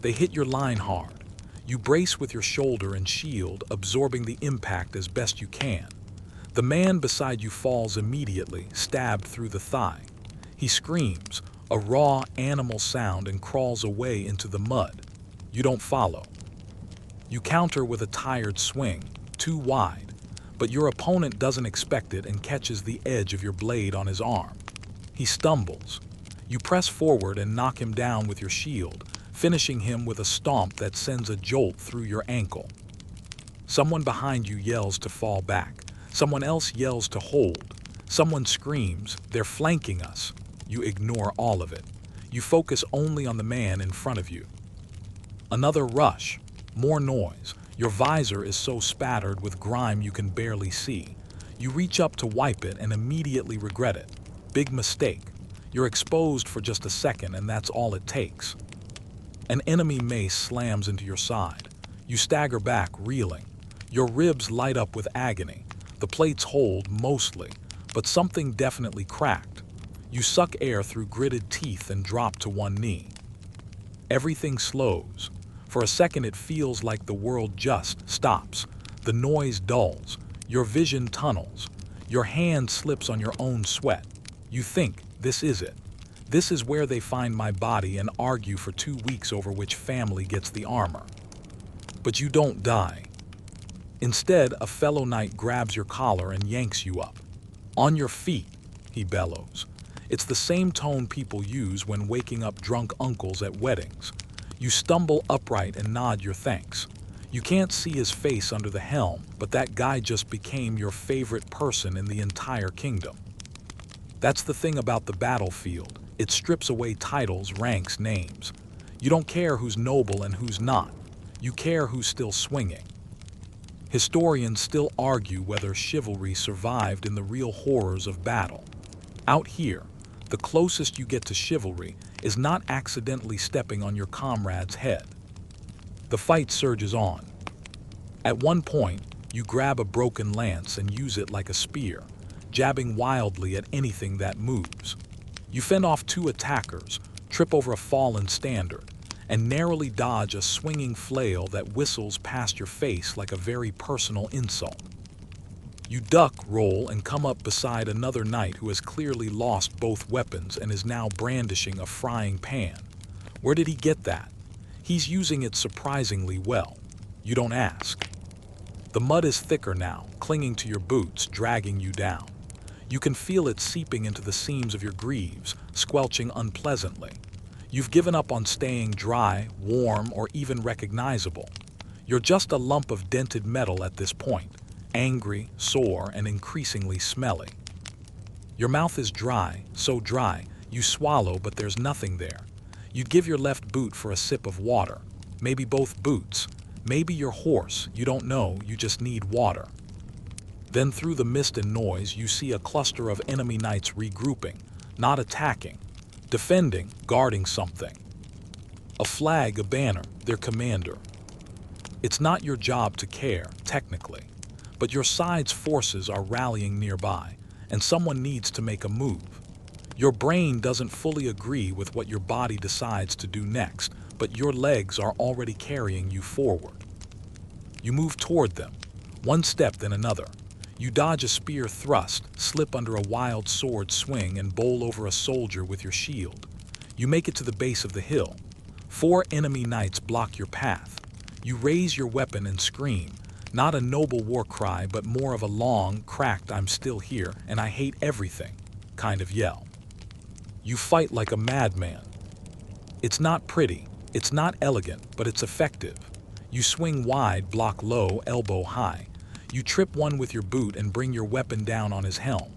They hit your line hard. You brace with your shoulder and shield, absorbing the impact as best you can. The man beside you falls immediately, stabbed through the thigh. He screams, a raw animal sound, and crawls away into the mud. You don't follow. You counter with a tired swing, too wide, but your opponent doesn't expect it and catches the edge of your blade on his arm. He stumbles. You press forward and knock him down with your shield, finishing him with a stomp that sends a jolt through your ankle. Someone behind you yells to fall back. Someone else yells to hold. Someone screams, "They're flanking us." You ignore all of it. You focus only on the man in front of you. Another rush. More noise. Your visor is so spattered with grime you can barely see. You reach up to wipe it and immediately regret it. Big mistake. You're exposed for just a second, and that's all it takes. An enemy mace slams into your side. You stagger back, reeling. Your ribs light up with agony. The plates hold, mostly, but something definitely cracked. You suck air through gritted teeth and drop to one knee. Everything slows. For a second it feels like the world just stops. The noise dulls. Your vision tunnels. Your hand slips on your own sweat. You think, this is it. This is where they find my body and argue for 2 weeks over which family gets the armor. But you don't die. Instead, a fellow knight grabs your collar and yanks you up. "On your feet," he bellows. It's the same tone people use when waking up drunk uncles at weddings. You stumble upright and nod your thanks. You can't see his face under the helm, but that guy just became your favorite person in the entire kingdom. That's the thing about the battlefield. It strips away titles, ranks, names. You don't care who's noble and who's not. You care who's still swinging. Historians still argue whether chivalry survived in the real horrors of battle. Out here, the closest you get to chivalry is not accidentally stepping on your comrade's head. The fight surges on. At one point, you grab a broken lance and use it like a spear, jabbing wildly at anything that moves. You fend off 2 attackers, trip over a fallen standard, and narrowly dodge a swinging flail that whistles past your face like a very personal insult. You duck, roll, and come up beside another knight who has clearly lost both weapons and is now brandishing a frying pan. Where did he get that? He's using it surprisingly well. You don't ask. The mud is thicker now, clinging to your boots, dragging you down. You can feel it seeping into the seams of your greaves, squelching unpleasantly. You've given up on staying dry, warm, or even recognizable. You're just a lump of dented metal at this point, angry, sore, and increasingly smelly. Your mouth is dry, so dry, you swallow but there's nothing there. You'd give your left boot for a sip of water, maybe both boots, maybe you're hoarse, you don't know, you just need water. Then through the mist and noise, you see a cluster of enemy knights regrouping, not attacking, defending, guarding something. A flag, a banner, their commander. It's not your job to care, technically, but your side's forces are rallying nearby, and someone needs to make a move. Your brain doesn't fully agree with what your body decides to do next, but your legs are already carrying you forward. You move toward them, one step then another. You dodge a spear thrust, slip under a wild sword swing, and bowl over a soldier with your shield. You make it to the base of the hill. 4 enemy knights block your path. You raise your weapon and scream, not a noble war cry, but more of a long, cracked "I'm still here and I hate everything" kind of yell. You fight like a madman. It's not pretty, it's not elegant, but it's effective. You swing wide, block low, elbow high. You trip one with your boot and bring your weapon down on his helm.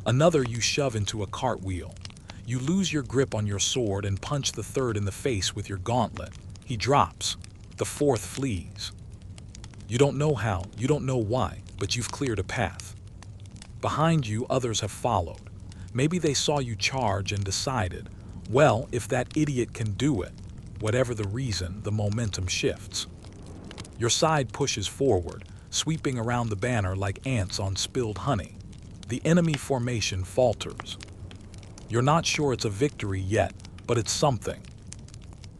Another you shove into a cartwheel. You lose your grip on your sword and punch the third in the face with your gauntlet. He drops. The fourth flees. You don't know how, you don't know why, but you've cleared a path. Behind you, others have followed. Maybe they saw you charge and decided, well, if that idiot can do it, whatever the reason, the momentum shifts. Your side pushes forward, sweeping around the banner like ants on spilled honey. The enemy formation falters. You're not sure it's a victory yet, but it's something.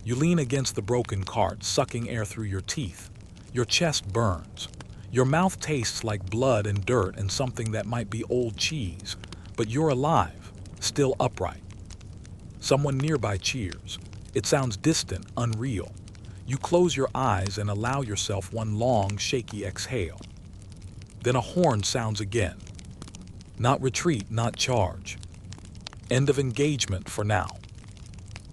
You lean against the broken cart, sucking air through your teeth. Your chest burns. Your mouth tastes like blood and dirt and something that might be old cheese, but you're alive, still upright. Someone nearby cheers. It sounds distant, unreal. You close your eyes and allow yourself one long, shaky exhale. Then a horn sounds again. Not retreat, not charge. End of engagement for now.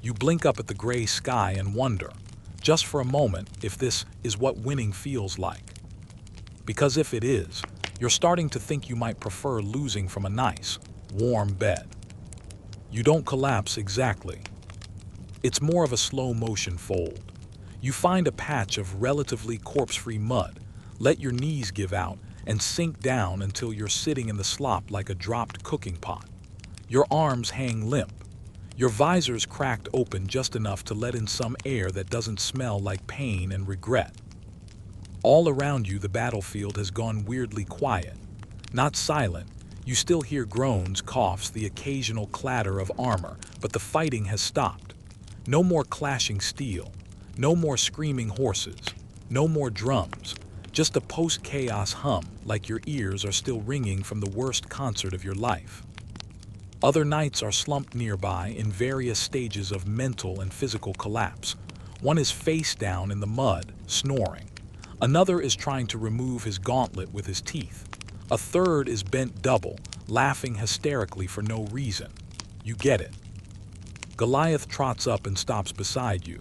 You blink up at the gray sky and wonder, just for a moment, if this is what winning feels like. Because if it is, you're starting to think you might prefer losing from a nice, warm bed. You don't collapse exactly. It's more of a slow-motion fold. You find a patch of relatively corpse-free mud, let your knees give out, and sink down until you're sitting in the slop like a dropped cooking pot. Your arms hang limp. Your visor's cracked open just enough to let in some air that doesn't smell like pain and regret. All around you, the battlefield has gone weirdly quiet. Not silent. You still hear groans, coughs, the occasional clatter of armor, but the fighting has stopped. No more clashing steel. No more screaming horses. No more drums. Just a post-chaos hum, like your ears are still ringing from the worst concert of your life. Other knights are slumped nearby in various stages of mental and physical collapse. One is face down in the mud, snoring. Another is trying to remove his gauntlet with his teeth. A third is bent double, laughing hysterically for no reason. You get it. Goliath trots up and stops beside you.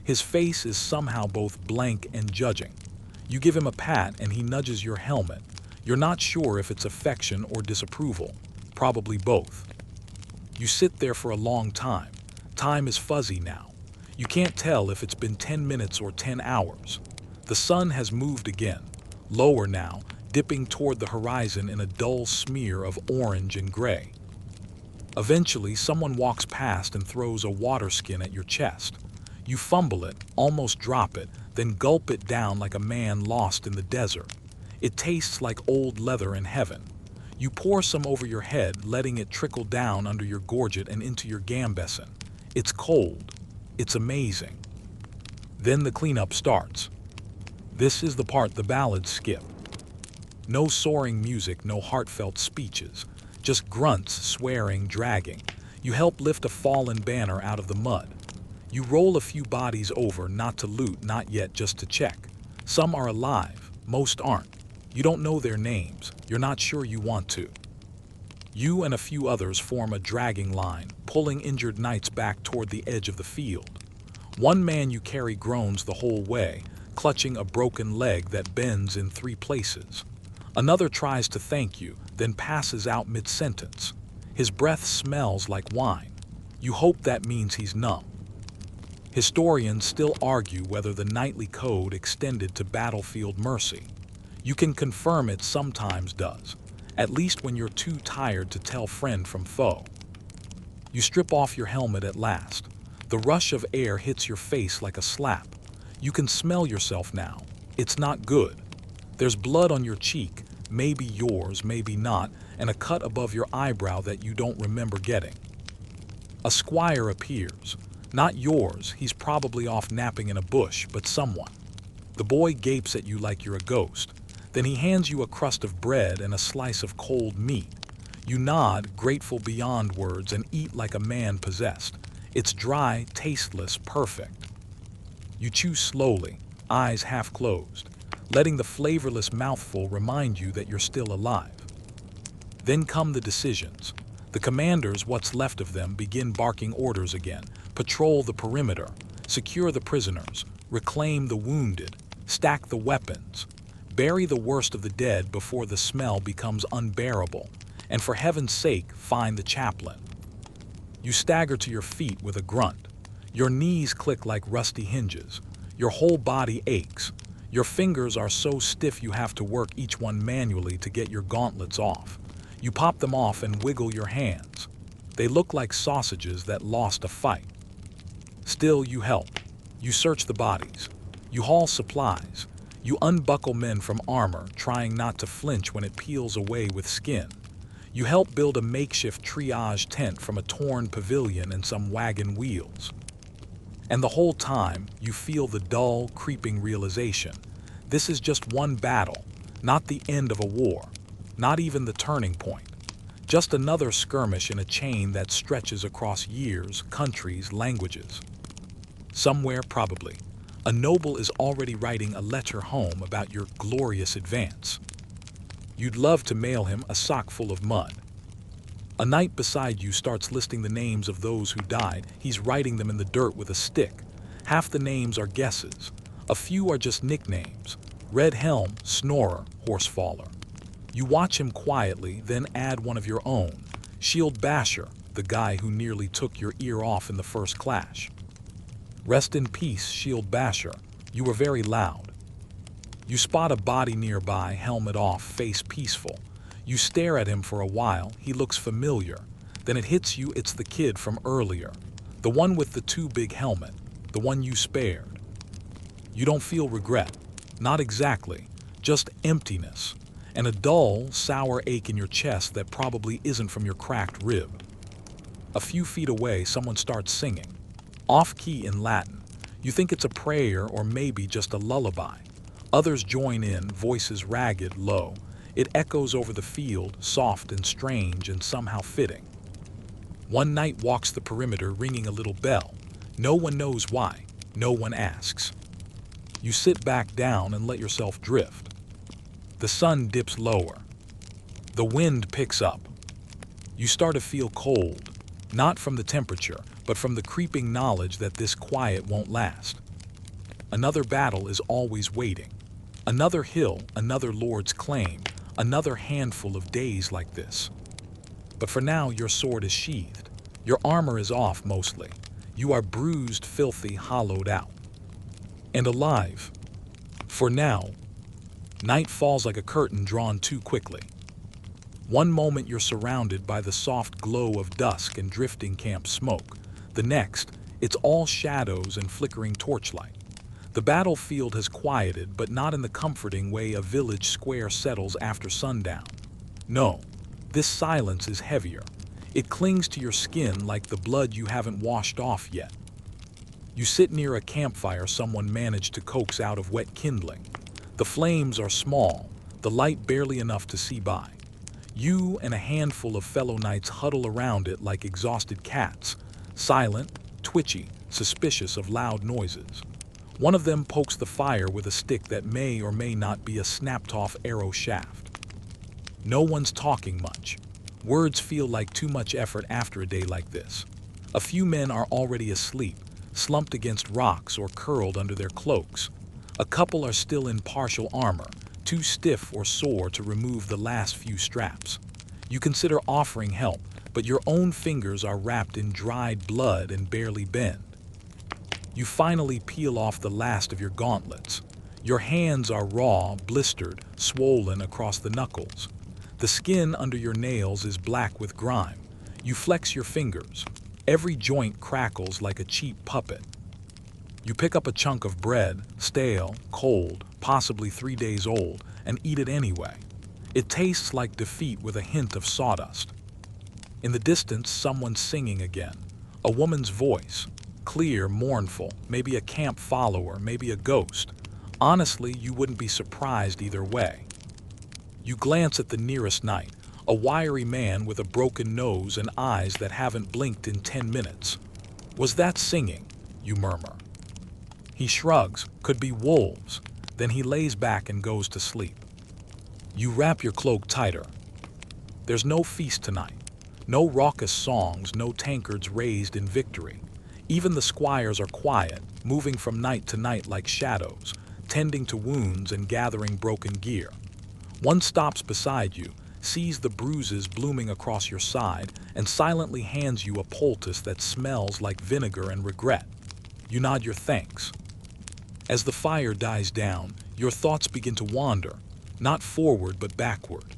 His face is somehow both blank and judging. You give him a pat and he nudges your helmet. You're not sure if it's affection or disapproval. Probably both. You sit there for a long time. Time is fuzzy now. You can't tell if it's been 10 minutes or 10 hours. The sun has moved again, lower now, dipping toward the horizon in a dull smear of orange and gray. Eventually, someone walks past and throws a water skin at your chest. You fumble it, almost drop it, then gulp it down like a man lost in the desert. It tastes like old leather in heaven. You pour some over your head, letting it trickle down under your gorget and into your gambeson. It's cold. It's amazing. Then the cleanup starts. This is the part the ballads skip. No soaring music, no heartfelt speeches. Just grunts, swearing, dragging. You help lift a fallen banner out of the mud. You roll a few bodies over, not to loot, not yet, just to check. Some are alive, most aren't. You don't know their names. You're not sure you want to. You and a few others form a dragging line, pulling injured knights back toward the edge of the field. One man you carry groans the whole way, clutching a broken leg that bends in 3 places. Another tries to thank you, then passes out mid-sentence. His breath smells like wine. You hope that means he's numb. Historians still argue whether the knightly code extended to battlefield mercy. You can confirm it sometimes does, at least when you're too tired to tell friend from foe. You strip off your helmet at last. The rush of air hits your face like a slap. You can smell yourself now. It's not good. There's blood on your cheek, maybe yours, maybe not, and a cut above your eyebrow that you don't remember getting. A squire appears. Not yours, he's probably off napping in a bush, but someone. The boy gapes at you like you're a ghost. Then he hands you a crust of bread and a slice of cold meat. You nod, grateful beyond words, and eat like a man possessed. It's dry, tasteless, perfect. You chew slowly, eyes half closed, letting the flavorless mouthful remind you that you're still alive. Then come the decisions. The commanders, what's left of them, begin barking orders again. Patrol the perimeter, secure the prisoners, reclaim the wounded, stack the weapons, bury the worst of the dead before the smell becomes unbearable, and for heaven's sake, find the chaplain. You stagger to your feet with a grunt. Your knees click like rusty hinges. Your whole body aches. Your fingers are so stiff you have to work each one manually to get your gauntlets off. You pop them off and wiggle your hands. They look like sausages that lost a fight. Still, you help. You search the bodies. You haul supplies. You unbuckle men from armor, trying not to flinch when it peels away with skin. You help build a makeshift triage tent from a torn pavilion and some wagon wheels. And the whole time, you feel the dull, creeping realization. This is just one battle, not the end of a war, not even the turning point. Just another skirmish in a chain that stretches across years, countries, languages. Somewhere, probably, a noble is already writing a letter home about your glorious advance. You'd love to mail him a sock full of mud. A knight beside you starts listing the names of those who died. He's writing them in the dirt with a stick. Half the names are guesses. A few are just nicknames. Red Helm, Snorer, Horsefaller. You watch him quietly, then add one of your own. Shield Basher, the guy who nearly took your ear off in the first clash. Rest in peace, Shield Basher. You were very loud. You spot a body nearby, helmet off, face peaceful. You stare at him for a while, he looks familiar. Then it hits you, it's the kid from earlier. The one with the too big helmet, the one you spared. You don't feel regret. Not exactly, just emptiness. And a dull, sour ache in your chest that probably isn't from your cracked rib. A few feet away, someone starts singing. Off-key in Latin. You think it's a prayer or maybe just a lullaby. Others join in, voices ragged, low. It echoes over the field, soft and strange and somehow fitting. One knight walks the perimeter ringing a little bell. No one knows why. No one asks. You sit back down and let yourself drift. The sun dips lower. The wind picks up. You start to feel cold, not from the temperature, but from the creeping knowledge that this quiet won't last. Another battle is always waiting. Another hill, another lord's claim, another handful of days like this. But for now, your sword is sheathed. Your armor is off mostly. You are bruised, filthy, hollowed out. And alive. For now. Night falls like a curtain drawn too quickly. One moment you're surrounded by the soft glow of dusk and drifting camp smoke. The next, it's all shadows and flickering torchlight. The battlefield has quieted, but not in the comforting way a village square settles after sundown. No, this silence is heavier. It clings to your skin like the blood you haven't washed off yet. You sit near a campfire someone managed to coax out of wet kindling. The flames are small, the light barely enough to see by. You and a handful of fellow knights huddle around it like exhausted cats, silent, twitchy, suspicious of loud noises. One of them pokes the fire with a stick that may or may not be a snapped-off arrow shaft. No one's talking much. Words feel like too much effort after a day like this. A few men are already asleep, slumped against rocks or curled under their cloaks. A couple are still in partial armor, too stiff or sore to remove the last few straps. You consider offering help, but your own fingers are wrapped in dried blood and barely bend. You finally peel off the last of your gauntlets. Your hands are raw, blistered, swollen across the knuckles. The skin under your nails is black with grime. You flex your fingers. Every joint crackles like a cheap puppet. You pick up a chunk of bread, stale, cold, possibly 3 days old, and eat it anyway. It tastes like defeat with a hint of sawdust. In the distance, someone's singing again. A woman's voice. Clear, mournful, maybe a camp follower, maybe a ghost. Honestly, you wouldn't be surprised either way. You glance at the nearest knight, a wiry man with a broken nose and eyes that haven't blinked in 10 minutes. "Was that singing?" you murmur. He shrugs. "Could be wolves." Then he lays back and goes to sleep. You wrap your cloak tighter. There's no feast tonight. No raucous songs, no tankards raised in victory. Even the squires are quiet, moving from night to night like shadows, tending to wounds and gathering broken gear. One stops beside you, sees the bruises blooming across your side, and silently hands you a poultice that smells like vinegar and regret. You nod your thanks. As the fire dies down, your thoughts begin to wander, not forward but backward.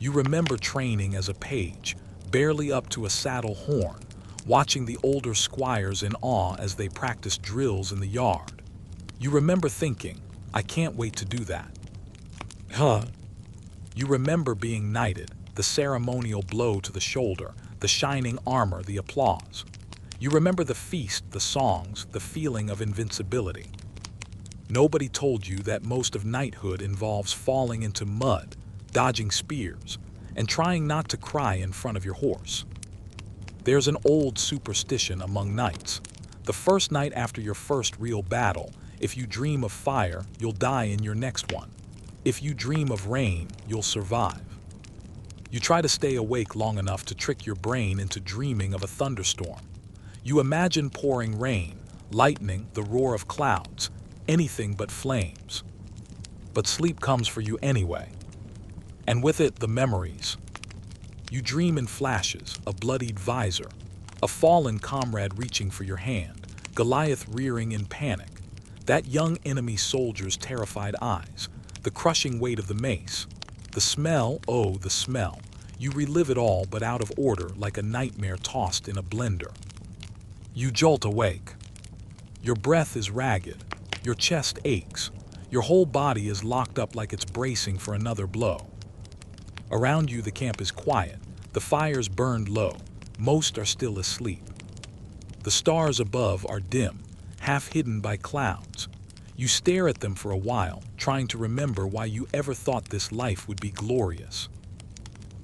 You remember training as a page, barely up to a saddle horn, watching the older squires in awe as they practiced drills in the yard. You remember thinking, "I can't wait to do that." You remember being knighted, the ceremonial blow to the shoulder, the shining armor, the applause. You remember the feast, the songs, the feeling of invincibility. Nobody told you that most of knighthood involves falling into mud, dodging spears, and trying not to cry in front of your horse. There's an old superstition among knights. The first night after your first real battle, if you dream of fire, you'll die in your next one. If you dream of rain, you'll survive. You try to stay awake long enough to trick your brain into dreaming of a thunderstorm. You imagine pouring rain, lightning, the roar of clouds, anything but flames. But sleep comes for you anyway. And with it, the memories. You dream in flashes, a bloodied visor, a fallen comrade reaching for your hand, Goliath rearing in panic, that young enemy soldier's terrified eyes, the crushing weight of the mace, the smell, oh, the smell. You relive it all, but out of order, like a nightmare tossed in a blender. You jolt awake. Your breath is ragged. Your chest aches. Your whole body is locked up like it's bracing for another blow. Around you, the camp is quiet. The fire's burned low. Most are still asleep. The stars above are dim, half hidden by clouds. You stare at them for a while, trying to remember why you ever thought this life would be glorious.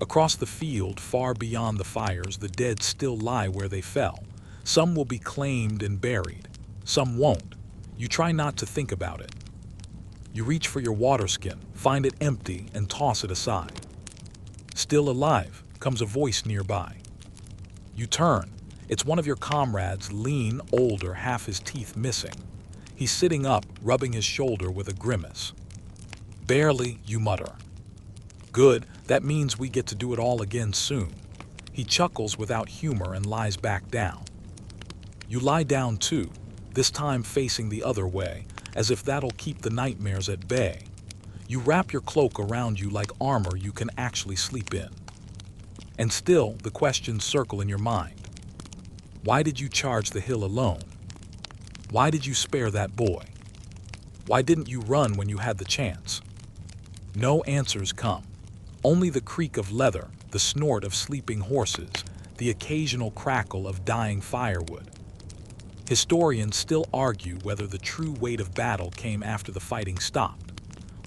Across the field, far beyond the fires, the dead still lie where they fell. Some will be claimed and buried. Some won't. You try not to think about it. You reach for your water skin, find it empty, and toss it aside. Still alive, comes a voice nearby. You turn. It's one of your comrades, lean, older, half his teeth missing. He's sitting up, rubbing his shoulder with a grimace. "Barely," you mutter. "Good, that means we get to do it all again soon." He chuckles without humor and lies back down. You lie down too, this time facing the other way, as if that'll keep the nightmares at bay. You wrap your cloak around you like armor you can actually sleep in. And still, the questions circle in your mind. Why did you charge the hill alone? Why did you spare that boy? Why didn't you run when you had the chance? No answers come. Only the creak of leather, the snort of sleeping horses, the occasional crackle of dying firewood. Historians still argue whether the true weight of battle came after the fighting stopped,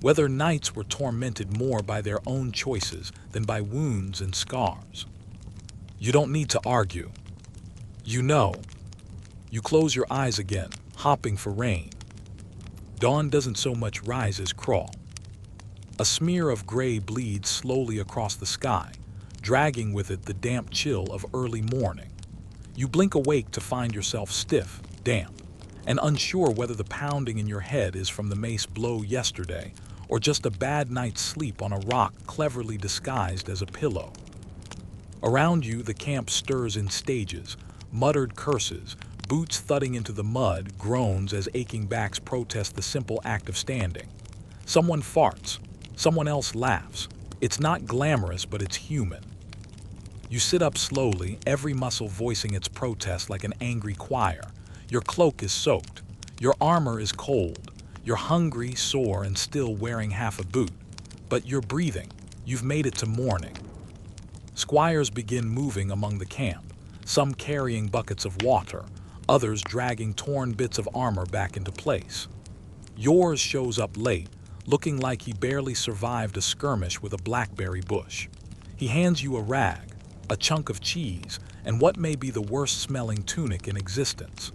whether knights were tormented more by their own choices than by wounds and scars. You don't need to argue. You know. You close your eyes again, hopping for rain. Dawn doesn't so much rise as crawl. A smear of gray bleeds slowly across the sky, dragging with it the damp chill of early morning. You blink awake to find yourself stiff, damp, and unsure whether the pounding in your head is from the mace blow yesterday or just a bad night's sleep on a rock cleverly disguised as a pillow. Around you, the camp stirs in stages, muttered curses, boots thudding into the mud, groans as aching backs protest the simple act of standing. Someone farts. Someone else laughs. It's not glamorous, but it's human. You sit up slowly, every muscle voicing its protest like an angry choir. Your cloak is soaked. Your armor is cold. You're hungry, sore, and still wearing half a boot. But you're breathing. You've made it to morning. Squires begin moving among the camp, some carrying buckets of water, others dragging torn bits of armor back into place. Yours shows up late, looking like he barely survived a skirmish with a blackberry bush. He hands you a rag, a chunk of cheese, and what may be the worst-smelling tunic in existence.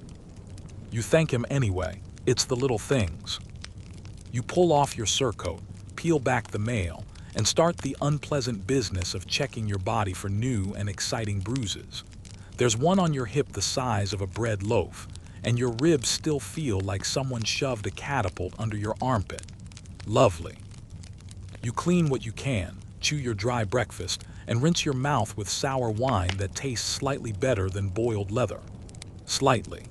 You thank him anyway. It's the little things. You pull off your surcoat, peel back the mail, and start the unpleasant business of checking your body for new and exciting bruises. There's one on your hip the size of a bread loaf, and your ribs still feel like someone shoved a catapult under your armpit. Lovely. You clean what you can, chew your dry breakfast, and rinse your mouth with sour wine that tastes slightly better than boiled leather. Slightly.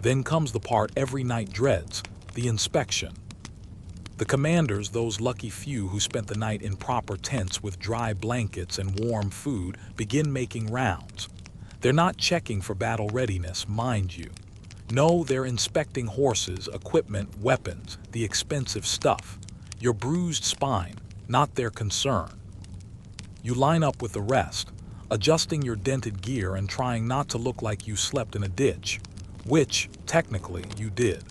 Then comes the part every night dreads, the inspection. The commanders, those lucky few who spent the night in proper tents with dry blankets and warm food, begin making rounds. They're not checking for battle readiness, mind you. No, they're inspecting horses, equipment, weapons, the expensive stuff. Your bruised spine, not their concern. You line up with the rest, adjusting your dented gear and trying not to look like you slept in a ditch, which, technically, you did.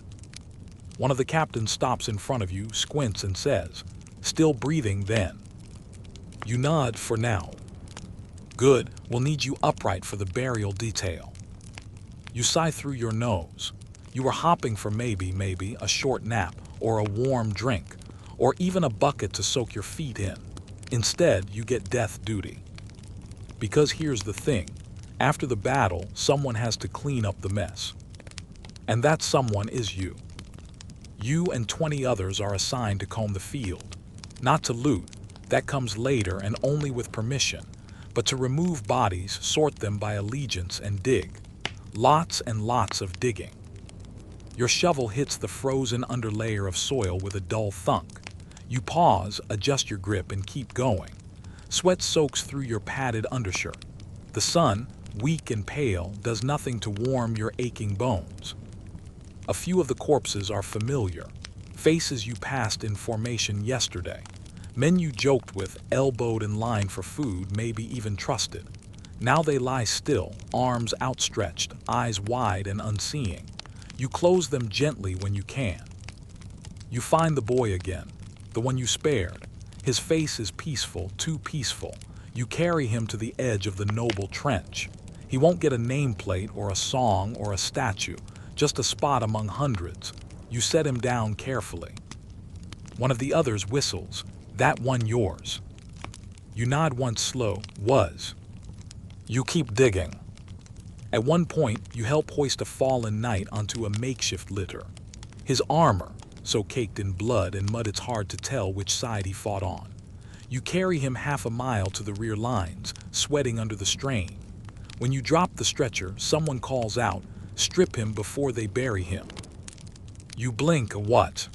One of the captains stops in front of you, squints and says, "Still breathing then?" You nod for now. "Good, we'll need you upright for the burial detail." You sigh through your nose. You were hopping for maybe a short nap, or a warm drink, or even a bucket to soak your feet in. Instead, you get death duty. Because here's the thing, after the battle, someone has to clean up the mess. And that someone is you. You and 20 others are assigned to comb the field. Not to loot, that comes later and only with permission, but to remove bodies, sort them by allegiance, and dig. Lots and lots of digging. Your shovel hits the frozen underlayer of soil with a dull thunk. You pause, adjust your grip, and keep going. Sweat soaks through your padded undershirt. The sun, weak and pale, does nothing to warm your aching bones. A few of the corpses are familiar. Faces you passed in formation yesterday. Men you joked with, elbowed in line for food, maybe even trusted. Now they lie still, arms outstretched, eyes wide and unseeing. You close them gently when you can. You find the boy again, the one you spared. His face is peaceful, too peaceful. You carry him to the edge of the noble trench. He won't get a nameplate or a song or a statue, just a spot among hundreds. You set him down carefully. One of the others whistles. That one yours. You nod once slow. Was. You keep digging. At one point, you help hoist a fallen knight onto a makeshift litter. His armor, so caked in blood and mud it's hard to tell which side he fought on. You carry him half a mile to the rear lines, sweating under the strain. When you drop the stretcher, someone calls out, "Strip him before they bury him." You blink a what?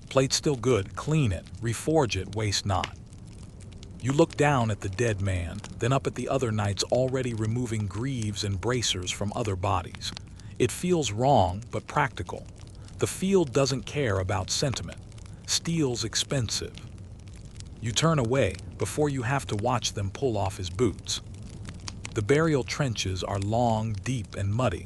Plate still good, clean it, reforge it, waste not. You look down at the dead man, then up at the other knights already removing greaves and bracers from other bodies. It feels wrong, but practical. The field doesn't care about sentiment. Steel's expensive. You turn away before you have to watch them pull off his boots. The burial trenches are long, deep, and muddy.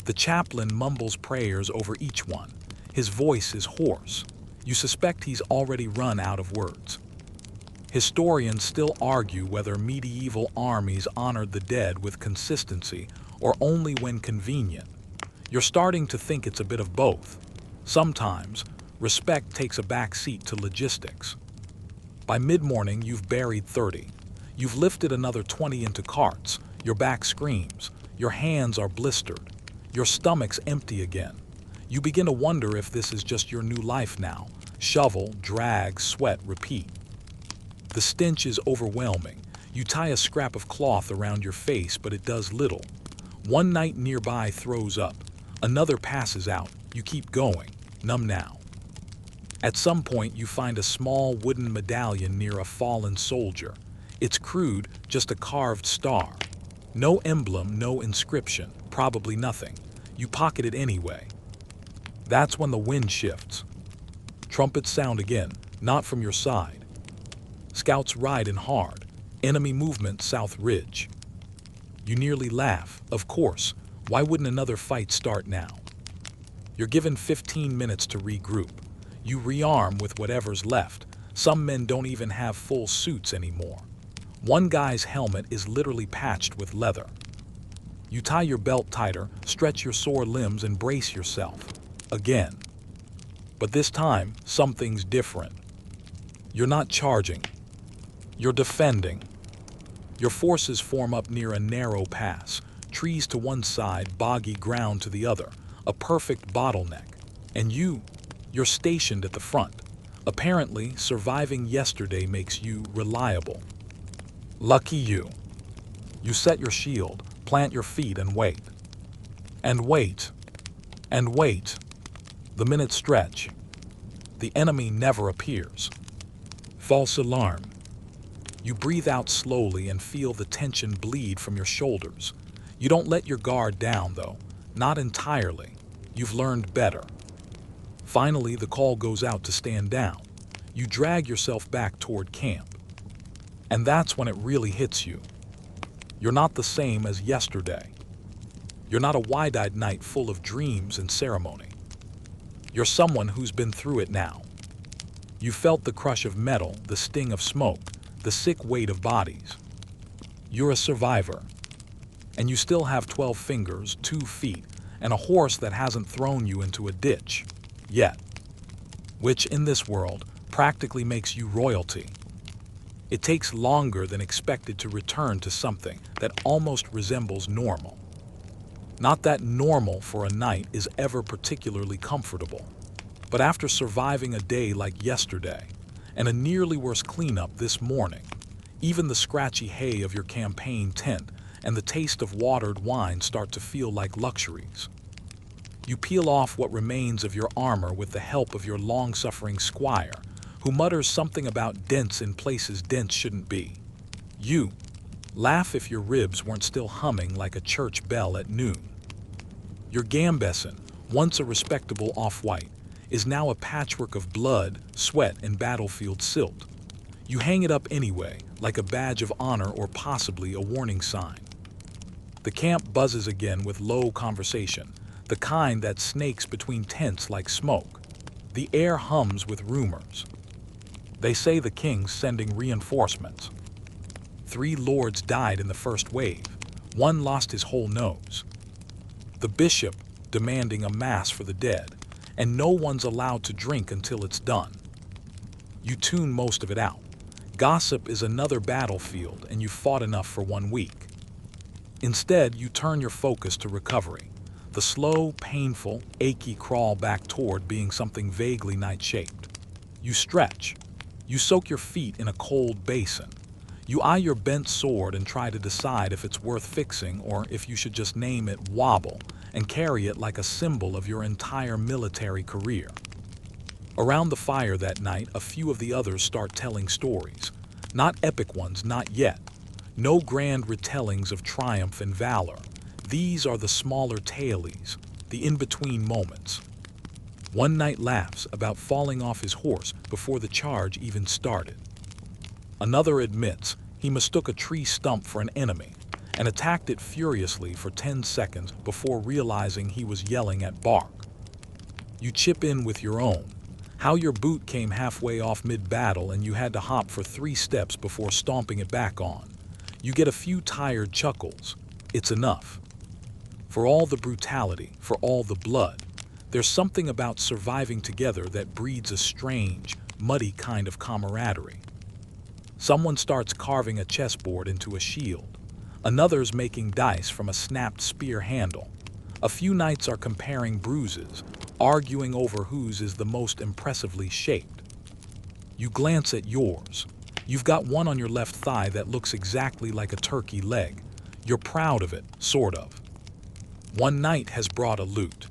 The chaplain mumbles prayers over each one. His voice is hoarse. You suspect he's already run out of words. Historians still argue whether medieval armies honored the dead with consistency or only when convenient. You're starting to think it's a bit of both. Sometimes, respect takes a back seat to logistics. By mid-morning, you've buried 30. You've lifted another 20 into carts. Your back screams. Your hands are blistered. Your stomach's empty again. You begin to wonder if this is just your new life now. Shovel, drag, sweat, repeat. The stench is overwhelming. You tie a scrap of cloth around your face, but it does little. One knight nearby throws up. Another passes out. You keep going, numb now. At some point, you find a small wooden medallion near a fallen soldier. It's crude, just a carved star. No emblem, no inscription, probably nothing. You pocket it anyway. That's when the wind shifts. Trumpets sound again, not from your side. Scouts ride in hard. Enemy movement south ridge. You nearly laugh. Of course. Why wouldn't another fight start now? You're given 15 minutes to regroup. You rearm with whatever's left. Some men don't even have full suits anymore. One guy's helmet is literally patched with leather. You tie your belt tighter, stretch your sore limbs, and brace yourself. Again. But this time, something's different. You're not charging. You're defending. Your forces form up near a narrow pass, trees to one side, boggy ground to the other, a perfect bottleneck. And you're stationed at the front. Apparently, surviving yesterday makes you reliable. Lucky you. You set your shield, plant your feet, and wait. And wait. And wait. The minutes stretch. The enemy never appears. False alarm. You breathe out slowly and feel the tension bleed from your shoulders. You don't let your guard down, though. Not entirely. You've learned better. Finally, the call goes out to stand down. You drag yourself back toward camp. And that's when it really hits you. You're not the same as yesterday. You're not a wide-eyed knight full of dreams and ceremony. You're someone who's been through it now. You felt the crush of metal, the sting of smoke, the sick weight of bodies. You're a survivor. And you still have 12 fingers, 2 feet, and a horse that hasn't thrown you into a ditch. Yet. Which, in this world, practically makes you royalty. It takes longer than expected to return to something that almost resembles normal. Not that normal for a knight is ever particularly comfortable. But after surviving a day like yesterday, and a nearly worse cleanup this morning, even the scratchy hay of your campaign tent and the taste of watered wine start to feel like luxuries. You peel off what remains of your armor with the help of your long-suffering squire, who mutters something about dents in places dents shouldn't be. You laugh if your ribs weren't still humming like a church bell at noon. Your gambeson, once a respectable off-white, is now a patchwork of blood, sweat, and battlefield silt. You hang it up anyway, like a badge of honor or possibly a warning sign. The camp buzzes again with low conversation, the kind that snakes between tents like smoke. The air hums with rumors. They say the king's sending reinforcements. 3 lords died in the first wave. 1 lost his whole nose. The bishop demanding a mass for the dead, and no one's allowed to drink until it's done. You tune most of it out. Gossip is another battlefield, and you've fought enough for 1 week. Instead, you turn your focus to recovery, the slow, painful, achy crawl back toward being something vaguely night-shaped. You stretch. You soak your feet in a cold basin. You eye your bent sword and try to decide if it's worth fixing or if you should just name it Wobble and carry it like a symbol of your entire military career. Around the fire that night, a few of the others start telling stories. Not epic ones, not yet. No grand retellings of triumph and valor. These are the smaller tales, the in-between moments. One knight laughs about falling off his horse before the charge even started. Another admits he mistook a tree stump for an enemy and attacked it furiously for 10 seconds before realizing he was yelling at bark. You chip in with your own, how your boot came halfway off mid-battle and you had to hop for 3 steps before stomping it back on. You get a few tired chuckles. It's enough. For all the brutality, for all the blood, there's something about surviving together that breeds a strange, muddy kind of camaraderie. Someone starts carving a chessboard into a shield. Another's making dice from a snapped spear handle. A few knights are comparing bruises, arguing over whose is the most impressively shaped. You glance at yours. You've got one on your left thigh that looks exactly like a turkey leg. You're proud of it, sort of. One knight has brought a loot.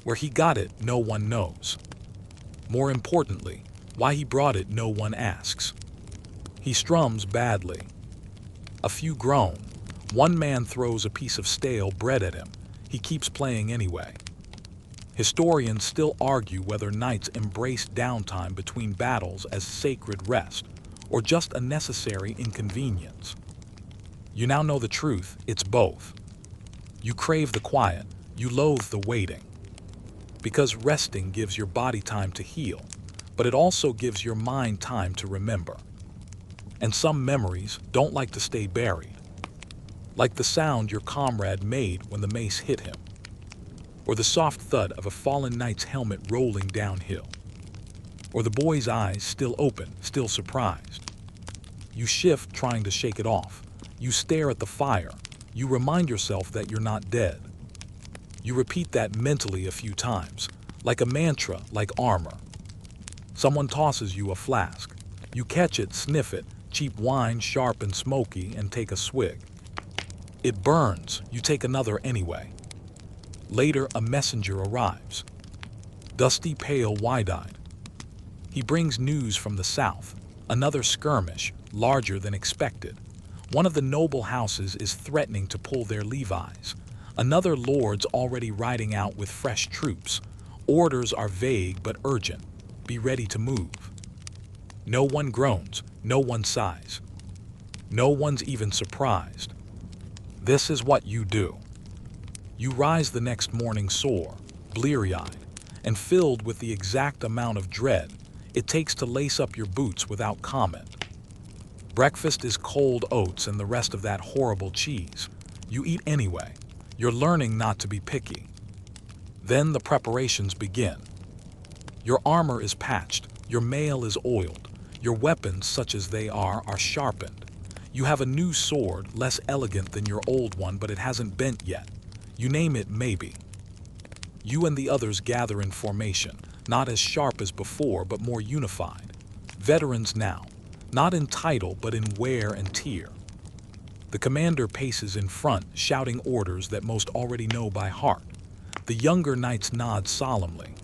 Where he got it, no one knows. More importantly, why he brought it, no one asks. He strums badly. A few groan. One man throws a piece of stale bread at him. He keeps playing anyway. Historians still argue whether knights embrace downtime between battles as sacred rest, or just a necessary inconvenience. You now know the truth, it's both. You crave the quiet, you loathe the waiting. Because resting gives your body time to heal, but it also gives your mind time to remember. And some memories don't like to stay buried. like the sound your comrade made when the mace hit him, or the soft thud of a fallen knight's helmet rolling downhill, or the boy's eyes still open, still surprised. You shift, trying to shake it off. You stare at the fire. You remind yourself that you're not dead. You repeat that mentally a few times, like a mantra, like armor. Someone tosses you a flask. You catch it, sniff it, cheap wine, sharp and smoky, and take a swig. It burns. You take another anyway. Later, a messenger arrives. Dusty, pale, wide-eyed. He brings news from the south. Another skirmish, larger than expected. One of the noble houses is threatening to pull their levis. Another lord's already riding out with fresh troops. Orders are vague but urgent. Be ready to move. No one groans. No one sighs. No one's even surprised. This is what you do. You rise the next morning sore, bleary-eyed, and filled with the exact amount of dread it takes to lace up your boots without comment. Breakfast is cold oats and the rest of that horrible cheese. You eat anyway. You're learning not to be picky. Then the preparations begin. Your armor is patched. Your mail is oiled. Your weapons, such as they are sharpened. You have a new sword, less elegant than your old one, but it hasn't bent yet. You name it maybe. You and the others gather in formation, not as sharp as before, but more unified. Veterans now, not in title, but in wear and tear. The commander paces in front, shouting orders that most already know by heart. The younger knights nod solemnly.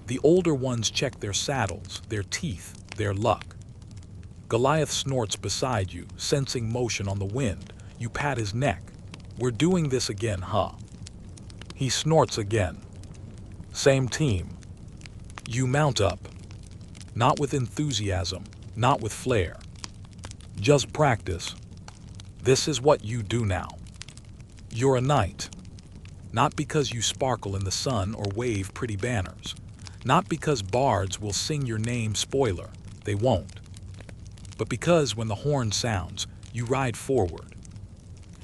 The older ones check their saddles, their teeth, their luck. Goliath snorts beside you, sensing motion on the wind. You pat his neck. We're doing this again, huh? He snorts again. Same team. You mount up. Not with enthusiasm, not with flair. Just practice. This is what you do now. You're a knight. Not because you sparkle in the sun or wave pretty banners. Not because bards will sing your name, spoiler, they won't. But because when the horn sounds, you ride forward.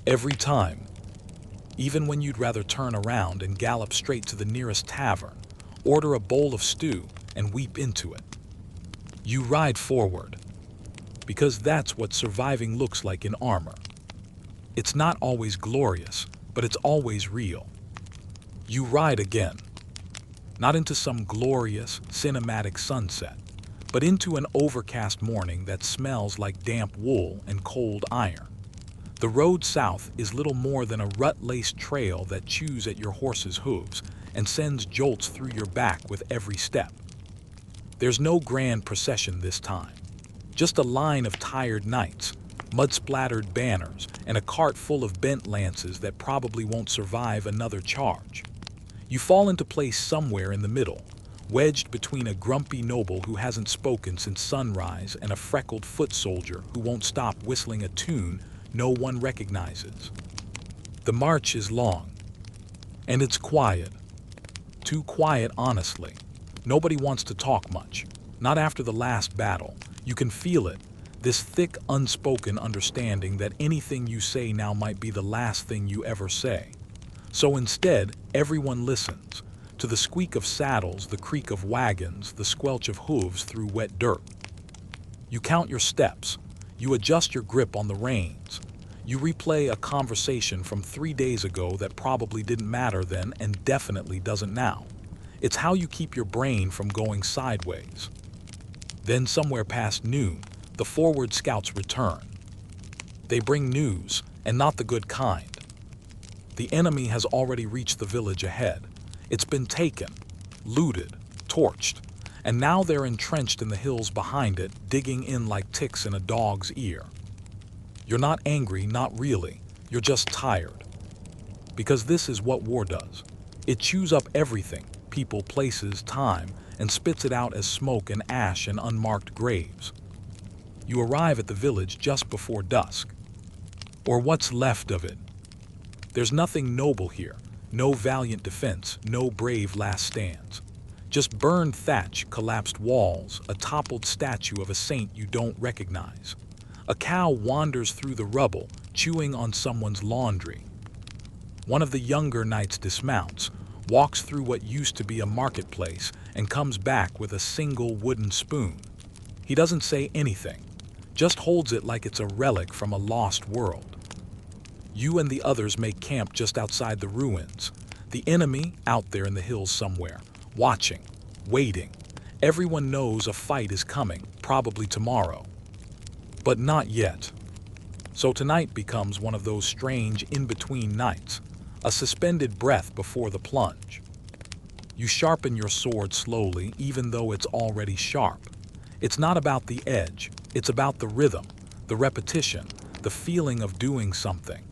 Every time. Even when you'd rather turn around and gallop straight to the nearest tavern, order a bowl of stew, and weep into it. You ride forward. Because that's what surviving looks like in armor. It's not always glorious, but it's always real. You ride again. Not into some glorious, cinematic sunset, but into an overcast morning that smells like damp wool and cold iron. The road south is little more than a rut-laced trail that chews at your horse's hooves and sends jolts through your back with every step. There's no grand procession this time. Just a line of tired knights, mud-splattered banners, and a cart full of bent lances that probably won't survive another charge. You fall into place somewhere in the middle, wedged between a grumpy noble who hasn't spoken since sunrise and a freckled foot soldier who won't stop whistling a tune no one recognizes. The march is long, and it's quiet. Too quiet, honestly. Nobody wants to talk much. Not after the last battle. You can feel it, this thick, unspoken understanding that anything you say now might be the last thing you ever say. So instead, everyone listens. To the squeak of saddles, the creak of wagons, the squelch of hooves through wet dirt. You count your steps. You adjust your grip on the reins. You replay a conversation from 3 days ago that probably didn't matter then and definitely doesn't now. It's how you keep your brain from going sideways. Then somewhere past noon, the forward scouts return. They bring news, and not the good kind. The enemy has already reached the village ahead. It's been taken, looted, torched, and now they're entrenched in the hills behind it, digging in like ticks in a dog's ear. You're not angry, not really. You're just tired. Because this is what war does. It chews up everything, people, places, time, and spits it out as smoke and ash and unmarked graves. You arrive at the village just before dusk. Or what's left of it. There's nothing noble here. No valiant defense, no brave last stands. Just burned thatch, collapsed walls, a toppled statue of a saint you don't recognize. A cow wanders through the rubble, chewing on someone's laundry. One of the younger knights dismounts, walks through what used to be a marketplace, and comes back with a single wooden spoon. He doesn't say anything, just holds it like it's a relic from a lost world. You and the others make camp just outside the ruins. The enemy out there in the hills somewhere, watching, waiting. Everyone knows a fight is coming, probably tomorrow. But not yet. So tonight becomes one of those strange in-between nights, a suspended breath before the plunge. You sharpen your sword slowly, even though it's already sharp. It's not about the edge, it's about the rhythm, the repetition, the feeling of doing something.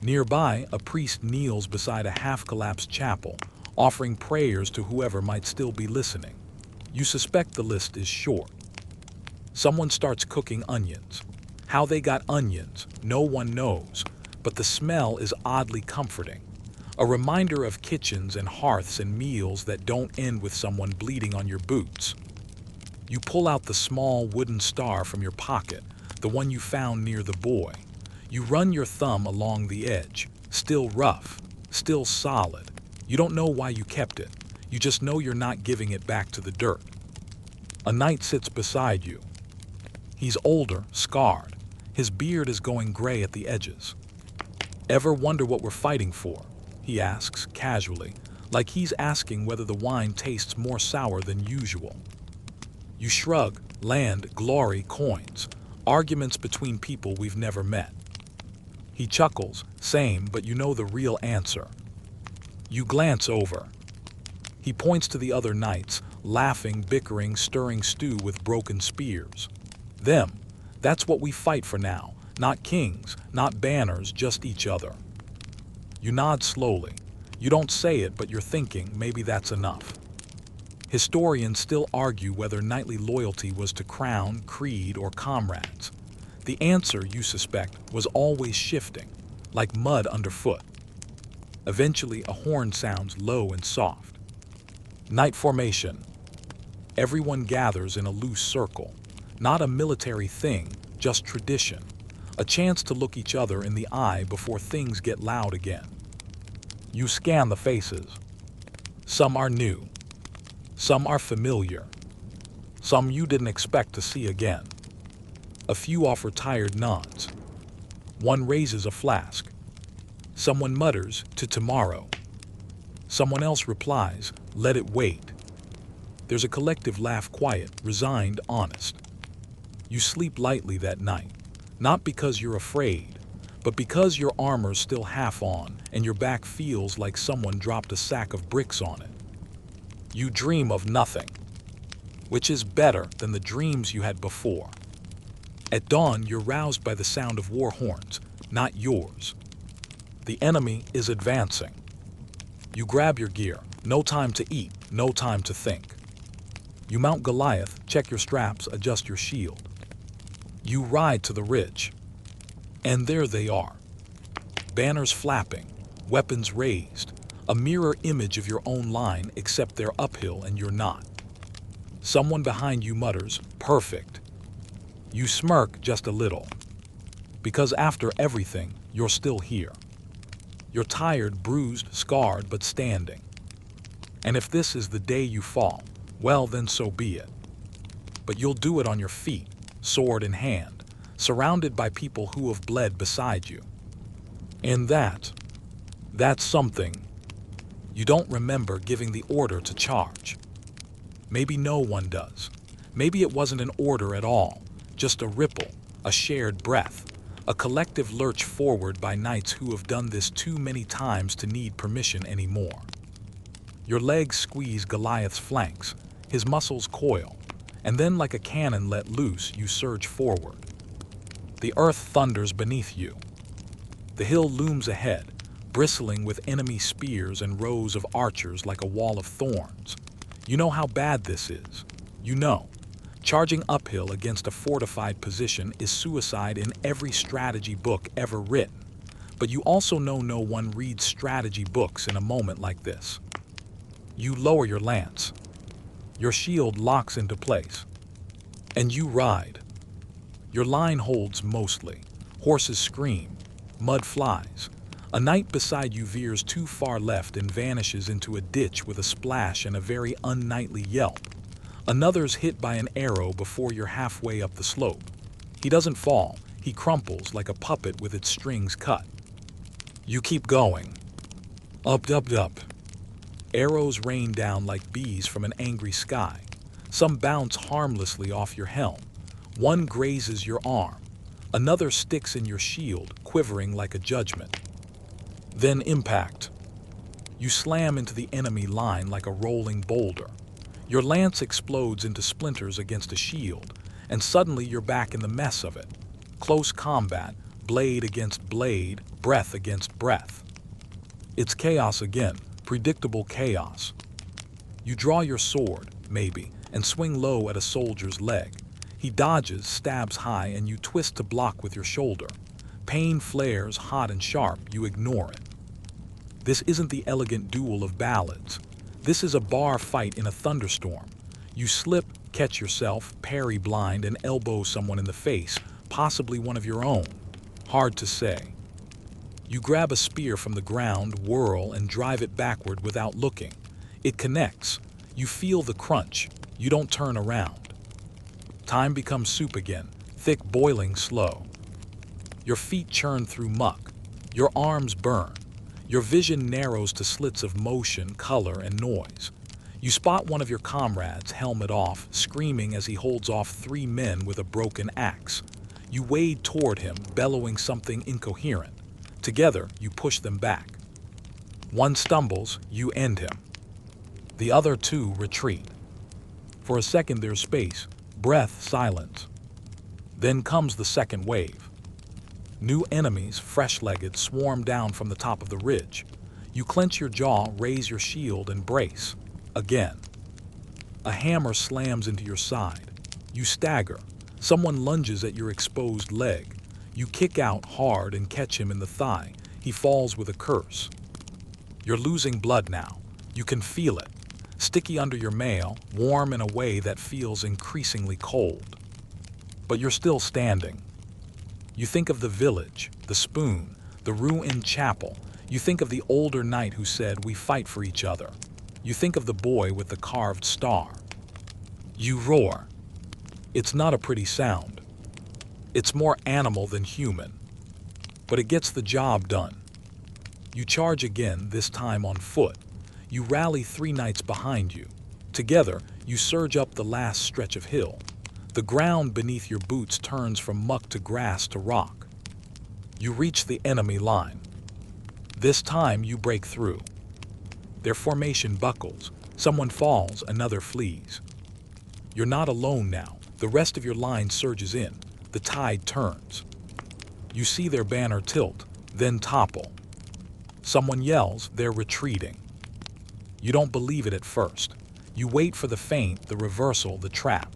Nearby, a priest kneels beside a half-collapsed chapel, offering prayers to whoever might still be listening. You suspect the list is short. Someone starts cooking onions. How they got onions, no one knows, but the smell is oddly comforting. A reminder of kitchens and hearths and meals that don't end with someone bleeding on your boots. You pull out the small wooden star from your pocket, the one you found near the boy. You run your thumb along the edge, still rough, still solid. You don't know why you kept it. You just know you're not giving it back to the dirt. A knight sits beside you. He's older, scarred. His beard is going gray at the edges. "Ever wonder what we're fighting for?" he asks casually, like he's asking whether the wine tastes more sour than usual. You shrug. Land, glory, coins. Arguments between people we've never met. He chuckles. Same, but you know the real answer. You glance over. He points to the other knights, laughing, bickering, stirring stew with broken spears. Them. That's what we fight for now. Not kings, not banners, just each other. You nod slowly. You don't say it, but you're thinking maybe that's enough. Historians still argue whether knightly loyalty was to crown, creed, or comrades. The answer, you suspect, was always shifting, like mud underfoot. Eventually, a horn sounds low and soft. Night formation. Everyone gathers in a loose circle. Not a military thing, just tradition. A chance to look each other in the eye before things get loud again. You scan the faces. Some are new. Some are familiar. Some you didn't expect to see again. A few offer tired nods. One raises a flask. Someone mutters, "To tomorrow." Someone else replies, "Let it wait." There's a collective laugh, quiet, resigned, honest. You sleep lightly that night, not because you're afraid, but because your armor's still half on and your back feels like someone dropped a sack of bricks on it. You dream of nothing, which is better than the dreams you had before. At dawn, you're roused by the sound of war horns, not yours. The enemy is advancing. You grab your gear. No time to eat, no time to think. You mount Goliath, check your straps, adjust your shield. You ride to the ridge. And there they are. Banners flapping, weapons raised, a mirror image of your own line, except they're uphill and you're not. Someone behind you mutters, "Perfect." You smirk just a little. Because after everything, you're still here. You're tired, bruised, scarred, but standing. And if this is the day you fall, well, then so be it. But you'll do it on your feet, sword in hand, surrounded by people who have bled beside you. And that's something. You don't remember giving the order to charge. Maybe no one does. Maybe it wasn't an order at all, just a ripple, a shared breath, a collective lurch forward by knights who have done this too many times to need permission anymore. Your legs squeeze Goliath's flanks, his muscles coil, and then like a cannon let loose, you surge forward. The earth thunders beneath you. The hill looms ahead, bristling with enemy spears and rows of archers like a wall of thorns. You know how bad this is. You know. Charging uphill against a fortified position is suicide in every strategy book ever written. But you also know no one reads strategy books in a moment like this. You lower your lance. Your shield locks into place. And you ride. Your line holds mostly. Horses scream. Mud flies. A knight beside you veers too far left and vanishes into a ditch with a splash and a very unknightly yelp. Another's hit by an arrow before you're halfway up the slope. He doesn't fall. He crumples like a puppet with its strings cut. You keep going. Up, up, up. Arrows rain down like bees from an angry sky. Some bounce harmlessly off your helm. One grazes your arm. Another sticks in your shield, quivering like a judgment. Then impact. You slam into the enemy line like a rolling boulder. Your lance explodes into splinters against a shield, and suddenly you're back in the mess of it. Close combat, blade against blade, breath against breath. It's chaos again, predictable chaos. You draw your sword, maybe, and swing low at a soldier's leg. He dodges, stabs high, and you twist to block with your shoulder. Pain flares hot and sharp, you ignore it. This isn't the elegant duel of ballads. This is a bar fight in a thunderstorm. You slip, catch yourself, parry blind, and elbow someone in the face, possibly one of your own. Hard to say. You grab a spear from the ground, whirl, and drive it backward without looking. It connects. You feel the crunch. You don't turn around. Time becomes soup again, thick, boiling, slow. Your feet churn through muck. Your arms burn. Your vision narrows to slits of motion, color, and noise. You spot one of your comrades, helmet off, screaming as he holds off 3 men with a broken axe. You wade toward him, bellowing something incoherent. Together, you push them back. One stumbles, you end him. The other 2 retreat. For a second there's space, breath, silence. Then comes the second wave. New enemies, fresh-legged, swarm down from the top of the ridge. You clench your jaw, raise your shield, and brace. Again. A hammer slams into your side. You stagger. Someone lunges at your exposed leg. You kick out hard and catch him in the thigh. He falls with a curse. You're losing blood now. You can feel it. Sticky under your mail, warm in a way that feels increasingly cold. But you're still standing. You think of the village, the spoon, the ruined chapel. You think of the older knight who said, "We fight for each other." You think of the boy with the carved star. You roar. It's not a pretty sound. It's more animal than human. But it gets the job done. You charge again, this time on foot. You rally 3 knights behind you. Together, you surge up the last stretch of hill. The ground beneath your boots turns from muck to grass to rock. You reach the enemy line. This time you break through. Their formation buckles. Someone falls, another flees. You're not alone now. The rest of your line surges in. The tide turns. You see their banner tilt, then topple. Someone yells, they're retreating. You don't believe it at first. You wait for the feint, the reversal, the trap.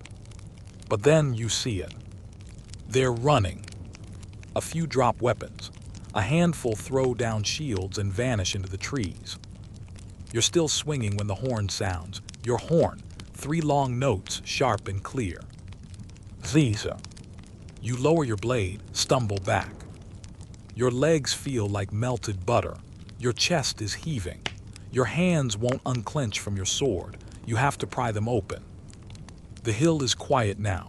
But then you see it. They're running. A few drop weapons. A handful throw down shields and vanish into the trees. You're still swinging when the horn sounds. Your horn, 3 long notes, sharp and clear. Caesar. You lower your blade, stumble back. Your legs feel like melted butter. Your chest is heaving. Your hands won't unclench from your sword. You have to pry them open. The hill is quiet now.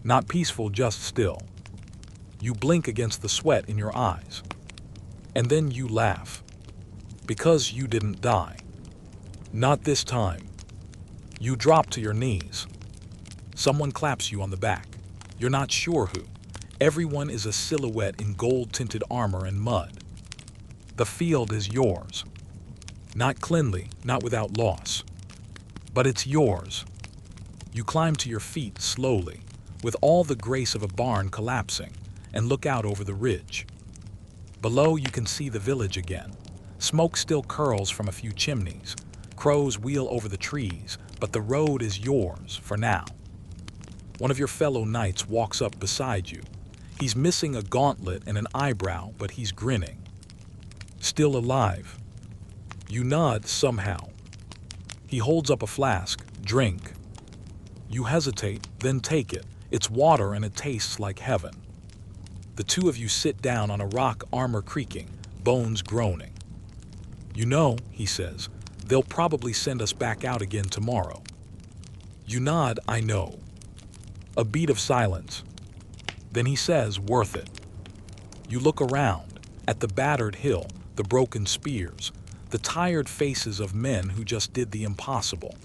Not peaceful, just still. You blink against the sweat in your eyes. And then you laugh. Because you didn't die. Not this time. You drop to your knees. Someone claps you on the back. You're not sure who. Everyone is a silhouette in gold-tinted armor and mud. The field is yours. Not cleanly, not without loss. But it's yours. You climb to your feet slowly, with all the grace of a barn collapsing, and look out over the ridge. Below you can see the village again. Smoke still curls from a few chimneys. Crows wheel over the trees, but the road is yours for now. One of your fellow knights walks up beside you. He's missing a gauntlet and an eyebrow, but he's grinning. Still alive. You nod somehow. He holds up a flask. Drink. You hesitate, then take it. It's water and it tastes like heaven. The two of you sit down on a rock, armor creaking, bones groaning. You know, he says, they'll probably send us back out again tomorrow. You nod, I know. A beat of silence. Then he says, worth it. You look around, at the battered hill, the broken spears, the tired faces of men who just did the impossible.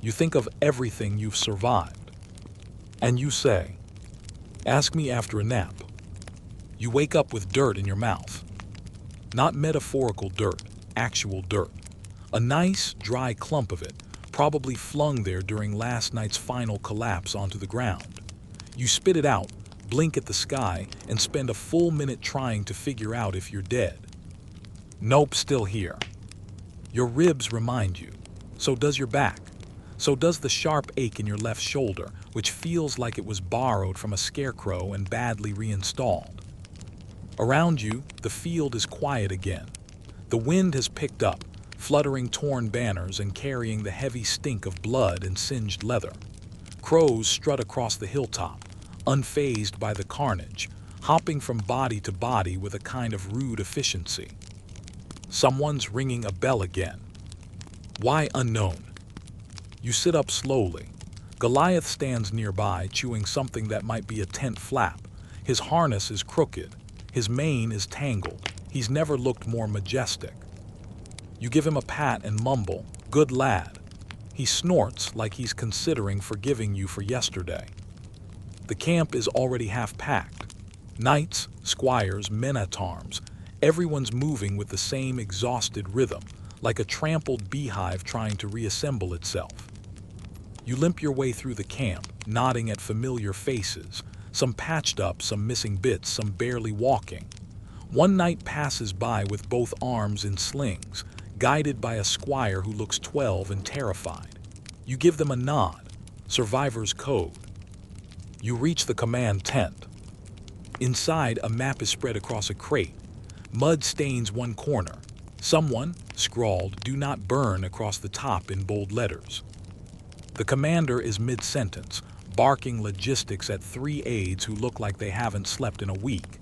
You think of everything you've survived. And you say, ask me after a nap. You wake up with dirt in your mouth. Not metaphorical dirt, actual dirt. A nice, dry clump of it, probably flung there during last night's final collapse onto the ground. You spit it out, blink at the sky, and spend a full minute trying to figure out if you're dead. Nope, still here. Your ribs remind you. So does your back. So does the sharp ache in your left shoulder, which feels like it was borrowed from a scarecrow and badly reinstalled. Around you, the field is quiet again. The wind has picked up, fluttering torn banners and carrying the heavy stink of blood and singed leather. Crows strut across the hilltop, unfazed by the carnage, hopping from body to body with a kind of rude efficiency. Someone's ringing a bell again. Why unknown? You sit up slowly. Goliath stands nearby, chewing something that might be a tent flap. His harness is crooked. His mane is tangled. He's never looked more majestic. You give him a pat and mumble, good lad. He snorts like he's considering forgiving you for yesterday. The camp is already half packed. Knights, squires, men-at-arms, everyone's moving with the same exhausted rhythm, like a trampled beehive trying to reassemble itself. You limp your way through the camp, nodding at familiar faces, some patched up, some missing bits, some barely walking. One knight passes by with both arms in slings, guided by a squire who looks 12 and terrified. You give them a nod, survivor's code. You reach the command tent. Inside, a map is spread across a crate. Mud stains one corner. Someone, scrawled, "Do not burn" across the top in bold letters. The commander is mid-sentence, barking logistics at 3 aides who look like they haven't slept in a week.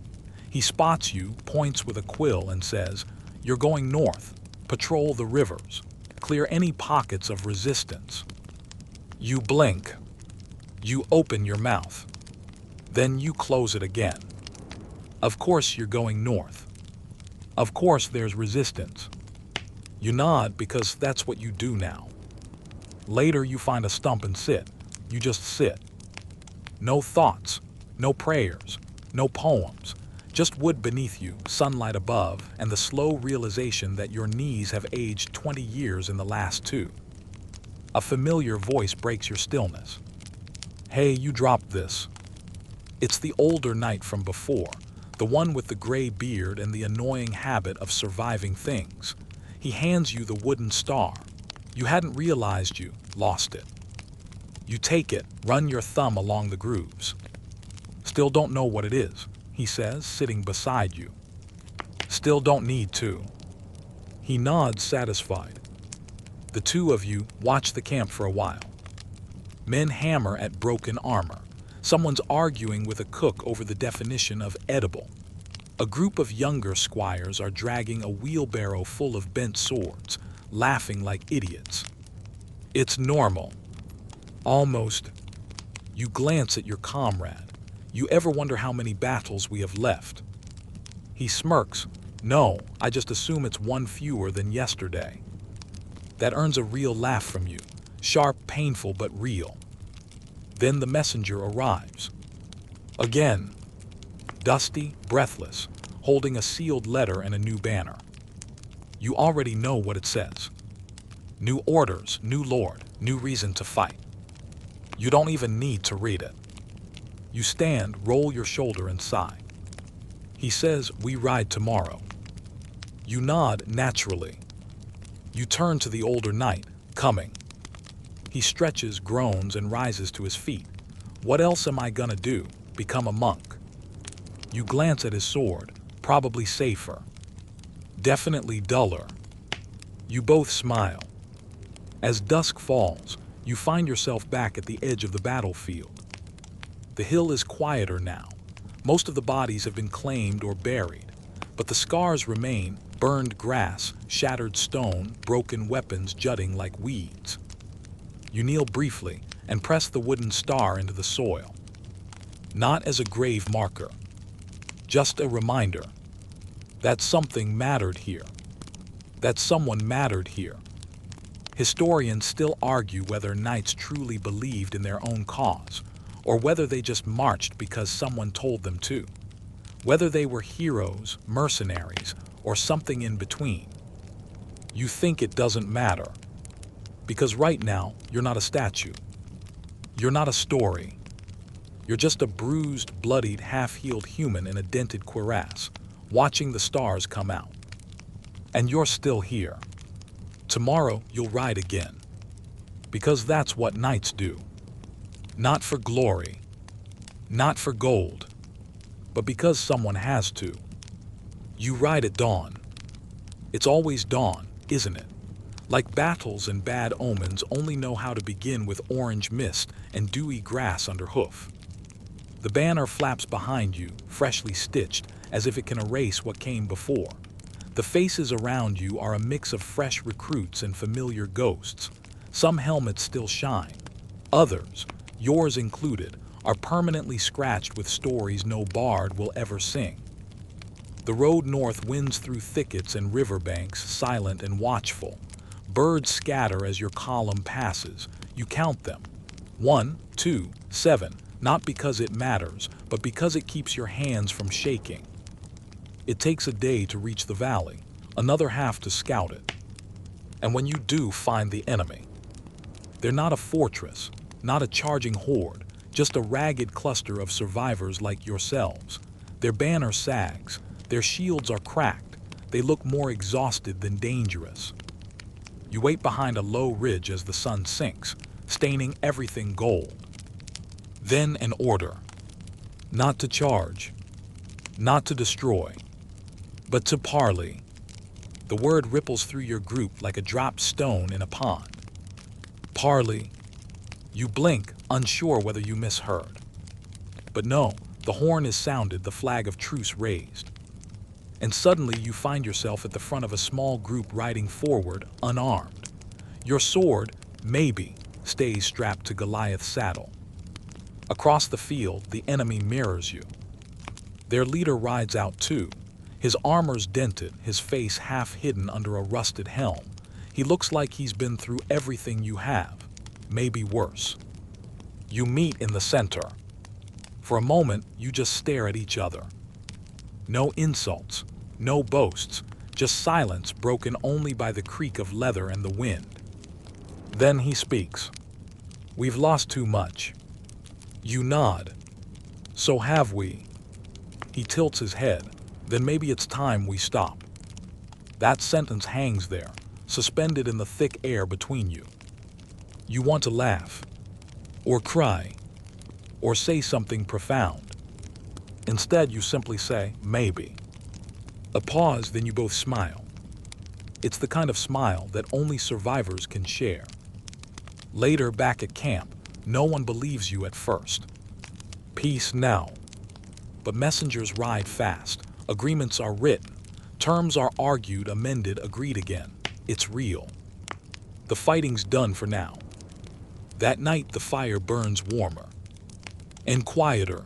He spots you, points with a quill, and says, "You're going north. Patrol the rivers. Clear any pockets of resistance." You blink. You open your mouth. Then you close it again. Of course you're going north. Of course there's resistance. You nod because that's what you do now. Later you find a stump and sit. You just sit. No thoughts, no prayers, no poems. Just wood beneath you, sunlight above, and the slow realization that your knees have aged 20 years in the last 2. A familiar voice breaks your stillness. Hey, you dropped this. It's the older knight from before, the one with the gray beard and the annoying habit of surviving things. He hands you the wooden star. You hadn't realized you lost it. You take it, run your thumb along the grooves. Still don't know what it is, he says, sitting beside you. Still don't need to. He nods, satisfied. The two of you watch the camp for a while. Men hammer at broken armor. Someone's arguing with a cook over the definition of edible. A group of younger squires are dragging a wheelbarrow full of bent swords, laughing like idiots. It's normal. Almost. You glance at your comrade. You ever wonder how many battles we have left? He smirks. No, I just assume it's one fewer than yesterday. That earns a real laugh from you. Sharp, painful, but real. Then the messenger arrives. Again. Dusty, breathless, holding a sealed letter and a new banner. You already know what it says. New orders, new lord, new reason to fight. You don't even need to read it. You stand, roll your shoulder and sigh. He says, we ride tomorrow. You nod naturally. You turn to the older knight, coming. He stretches, groans, and rises to his feet. What else am I gonna do? Become a monk? You glance at his sword, probably safer. Definitely duller. You both smile. As dusk falls, you find yourself back at the edge of the battlefield. The hill is quieter now. Most of the bodies have been claimed or buried, but the scars remain: burned grass, shattered stone, broken weapons jutting like weeds. You kneel briefly and press the wooden star into the soil. Not as a grave marker, just a reminder that something mattered here, that someone mattered here. Historians still argue whether knights truly believed in their own cause, or whether they just marched because someone told them to. Whether they were heroes, mercenaries, or something in between. You think it doesn't matter, because right now you're not a statue. You're not a story. You're just a bruised, bloodied, half-healed human in a dented cuirass, watching the stars come out. And you're still here. Tomorrow you'll ride again, because that's what knights do. Not for glory, not for gold, but because someone has to. You ride at dawn. It's always dawn, isn't it? Like battles and bad omens only know how to begin with orange mist and dewy grass under hoof. The banner flaps behind you, freshly stitched, as if it can erase what came before. The faces around you are a mix of fresh recruits and familiar ghosts. Some helmets still shine. Others, yours included, are permanently scratched with stories no bard will ever sing. The road north winds through thickets and riverbanks, silent and watchful. Birds scatter as your column passes. You count them. 1, 2, 7, not because it matters, but because it keeps your hands from shaking. It takes a day to reach the valley, another half to scout it. And when you do find the enemy, they're not a fortress, not a charging horde, just a ragged cluster of survivors like yourselves. Their banner sags, their shields are cracked, they look more exhausted than dangerous. You wait behind a low ridge as the sun sinks, staining everything gold. Then an order. Not to charge, not to destroy, but to parley. The word ripples through your group like a dropped stone in a pond. Parley. You blink, unsure whether you misheard. But no, the horn is sounded, the flag of truce raised. And suddenly you find yourself at the front of a small group riding forward, unarmed. Your sword, maybe, stays strapped to Goliath's saddle. Across the field, the enemy mirrors you. Their leader rides out too. His armor's dented, his face half hidden under a rusted helm. He looks like he's been through everything you have, maybe worse. You meet in the center. For a moment, you just stare at each other. No insults, no boasts, just silence broken only by the creak of leather and the wind. Then he speaks. We've lost too much. You nod. So have we. He tilts his head. Then maybe it's time we stop. That sentence hangs there, suspended in the thick air between you. You want to laugh, or cry, or say something profound. Instead, you simply say, maybe. A pause, then you both smile. It's the kind of smile that only survivors can share. Later, back at camp, no one believes you at first. Peace now. But messengers ride fast. Agreements are written. Terms are argued, amended, agreed again. It's real. The fighting's done for now. That night, the fire burns warmer and quieter.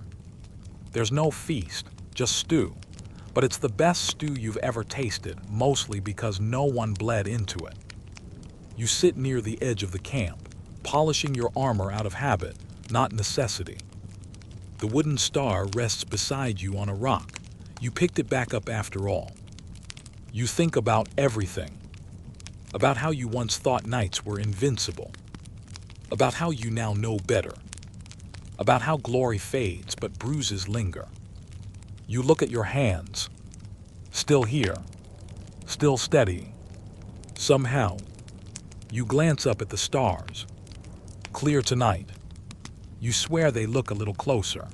There's no feast, just stew. But it's the best stew you've ever tasted, mostly because no one bled into it. You sit near the edge of the camp, polishing your armor out of habit, not necessity. The wooden star rests beside you on a rock. You picked it back up after all. You think about everything. About how you once thought knights were invincible. About how you now know better. About how glory fades but bruises linger. You look at your hands. Still here. Still steady. Somehow, you glance up at the stars. Clear tonight. You swear they look a little closer.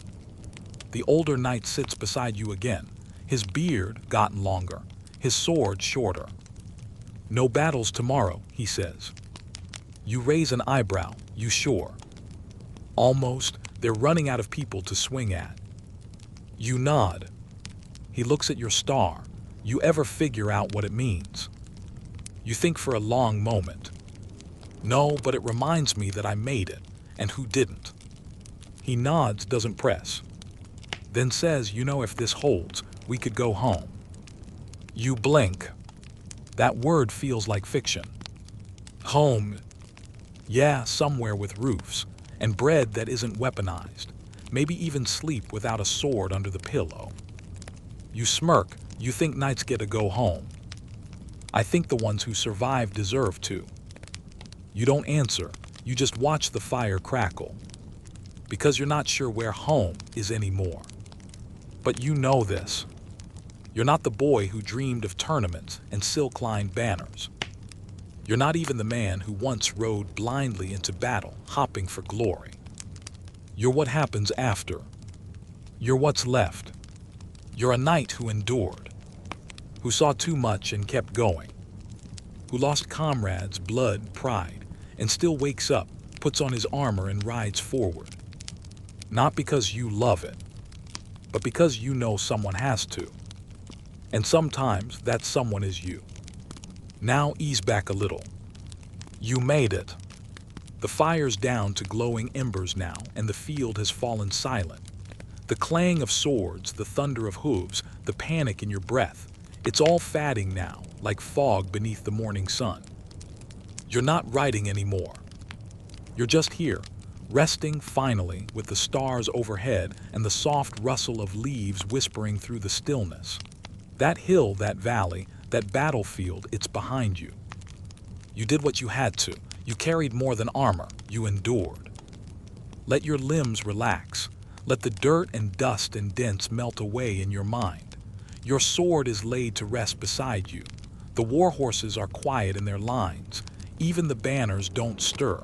The older knight sits beside you again, his beard gotten longer, his sword shorter. No battles tomorrow, he says. You raise an eyebrow, you sure? Almost, They're running out of people to swing at. You nod. He looks at your star. You ever figure out what it means? You think for a long moment. No, but it reminds me that I made it, and who didn't? He nods, doesn't press. Then says, you know, if this holds, we could go home. You blink. That word feels like fiction. Home. Yeah, somewhere with roofs, and bread that isn't weaponized. Maybe even sleep without a sword under the pillow. You smirk. You think knights get to go home. I think the ones who survive deserve to. You don't answer. You just watch the fire crackle. Because you're not sure where home is anymore. But you know this. You're not the boy who dreamed of tournaments and silk-lined banners. You're not even the man who once rode blindly into battle, hopping for glory. You're what happens after. You're what's left. You're a knight who endured, who saw too much and kept going, who lost comrades, blood, pride, and still wakes up, puts on his armor and rides forward. Not because you love it, but because you know someone has to. And sometimes that someone is you. Now ease back a little. You made it. The fire's down to glowing embers now, and the field has fallen silent. The clang of swords, the thunder of hooves, the panic in your breath, it's all fading now, like fog beneath the morning sun. You're not riding anymore. You're just here, resting finally with the stars overhead and the soft rustle of leaves whispering through the stillness. That hill, that valley, that battlefield, it's behind you. You did what you had to. You carried more than armor. You endured. Let your limbs relax. Let the dirt and dust and dents melt away in your mind. Your sword is laid to rest beside you. The war horses are quiet in their lines. Even the banners don't stir.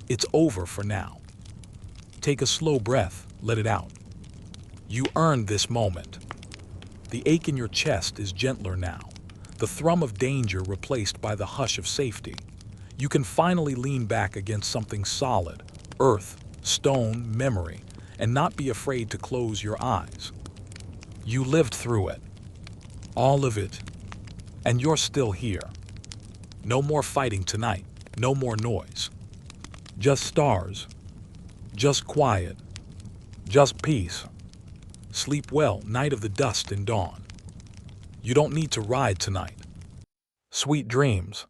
It's over for now. Take a slow breath. Let it out. You earned this moment. The ache in your chest is gentler now. The thrum of danger replaced by the hush of safety. You can finally lean back against something solid, earth, stone, memory, and not be afraid to close your eyes. You lived through it. All of it. And you're still here. No more fighting tonight. No more noise. Just stars. Just quiet. Just peace. Sleep well, night of the dust and dawn. You don't need to ride tonight. Sweet dreams.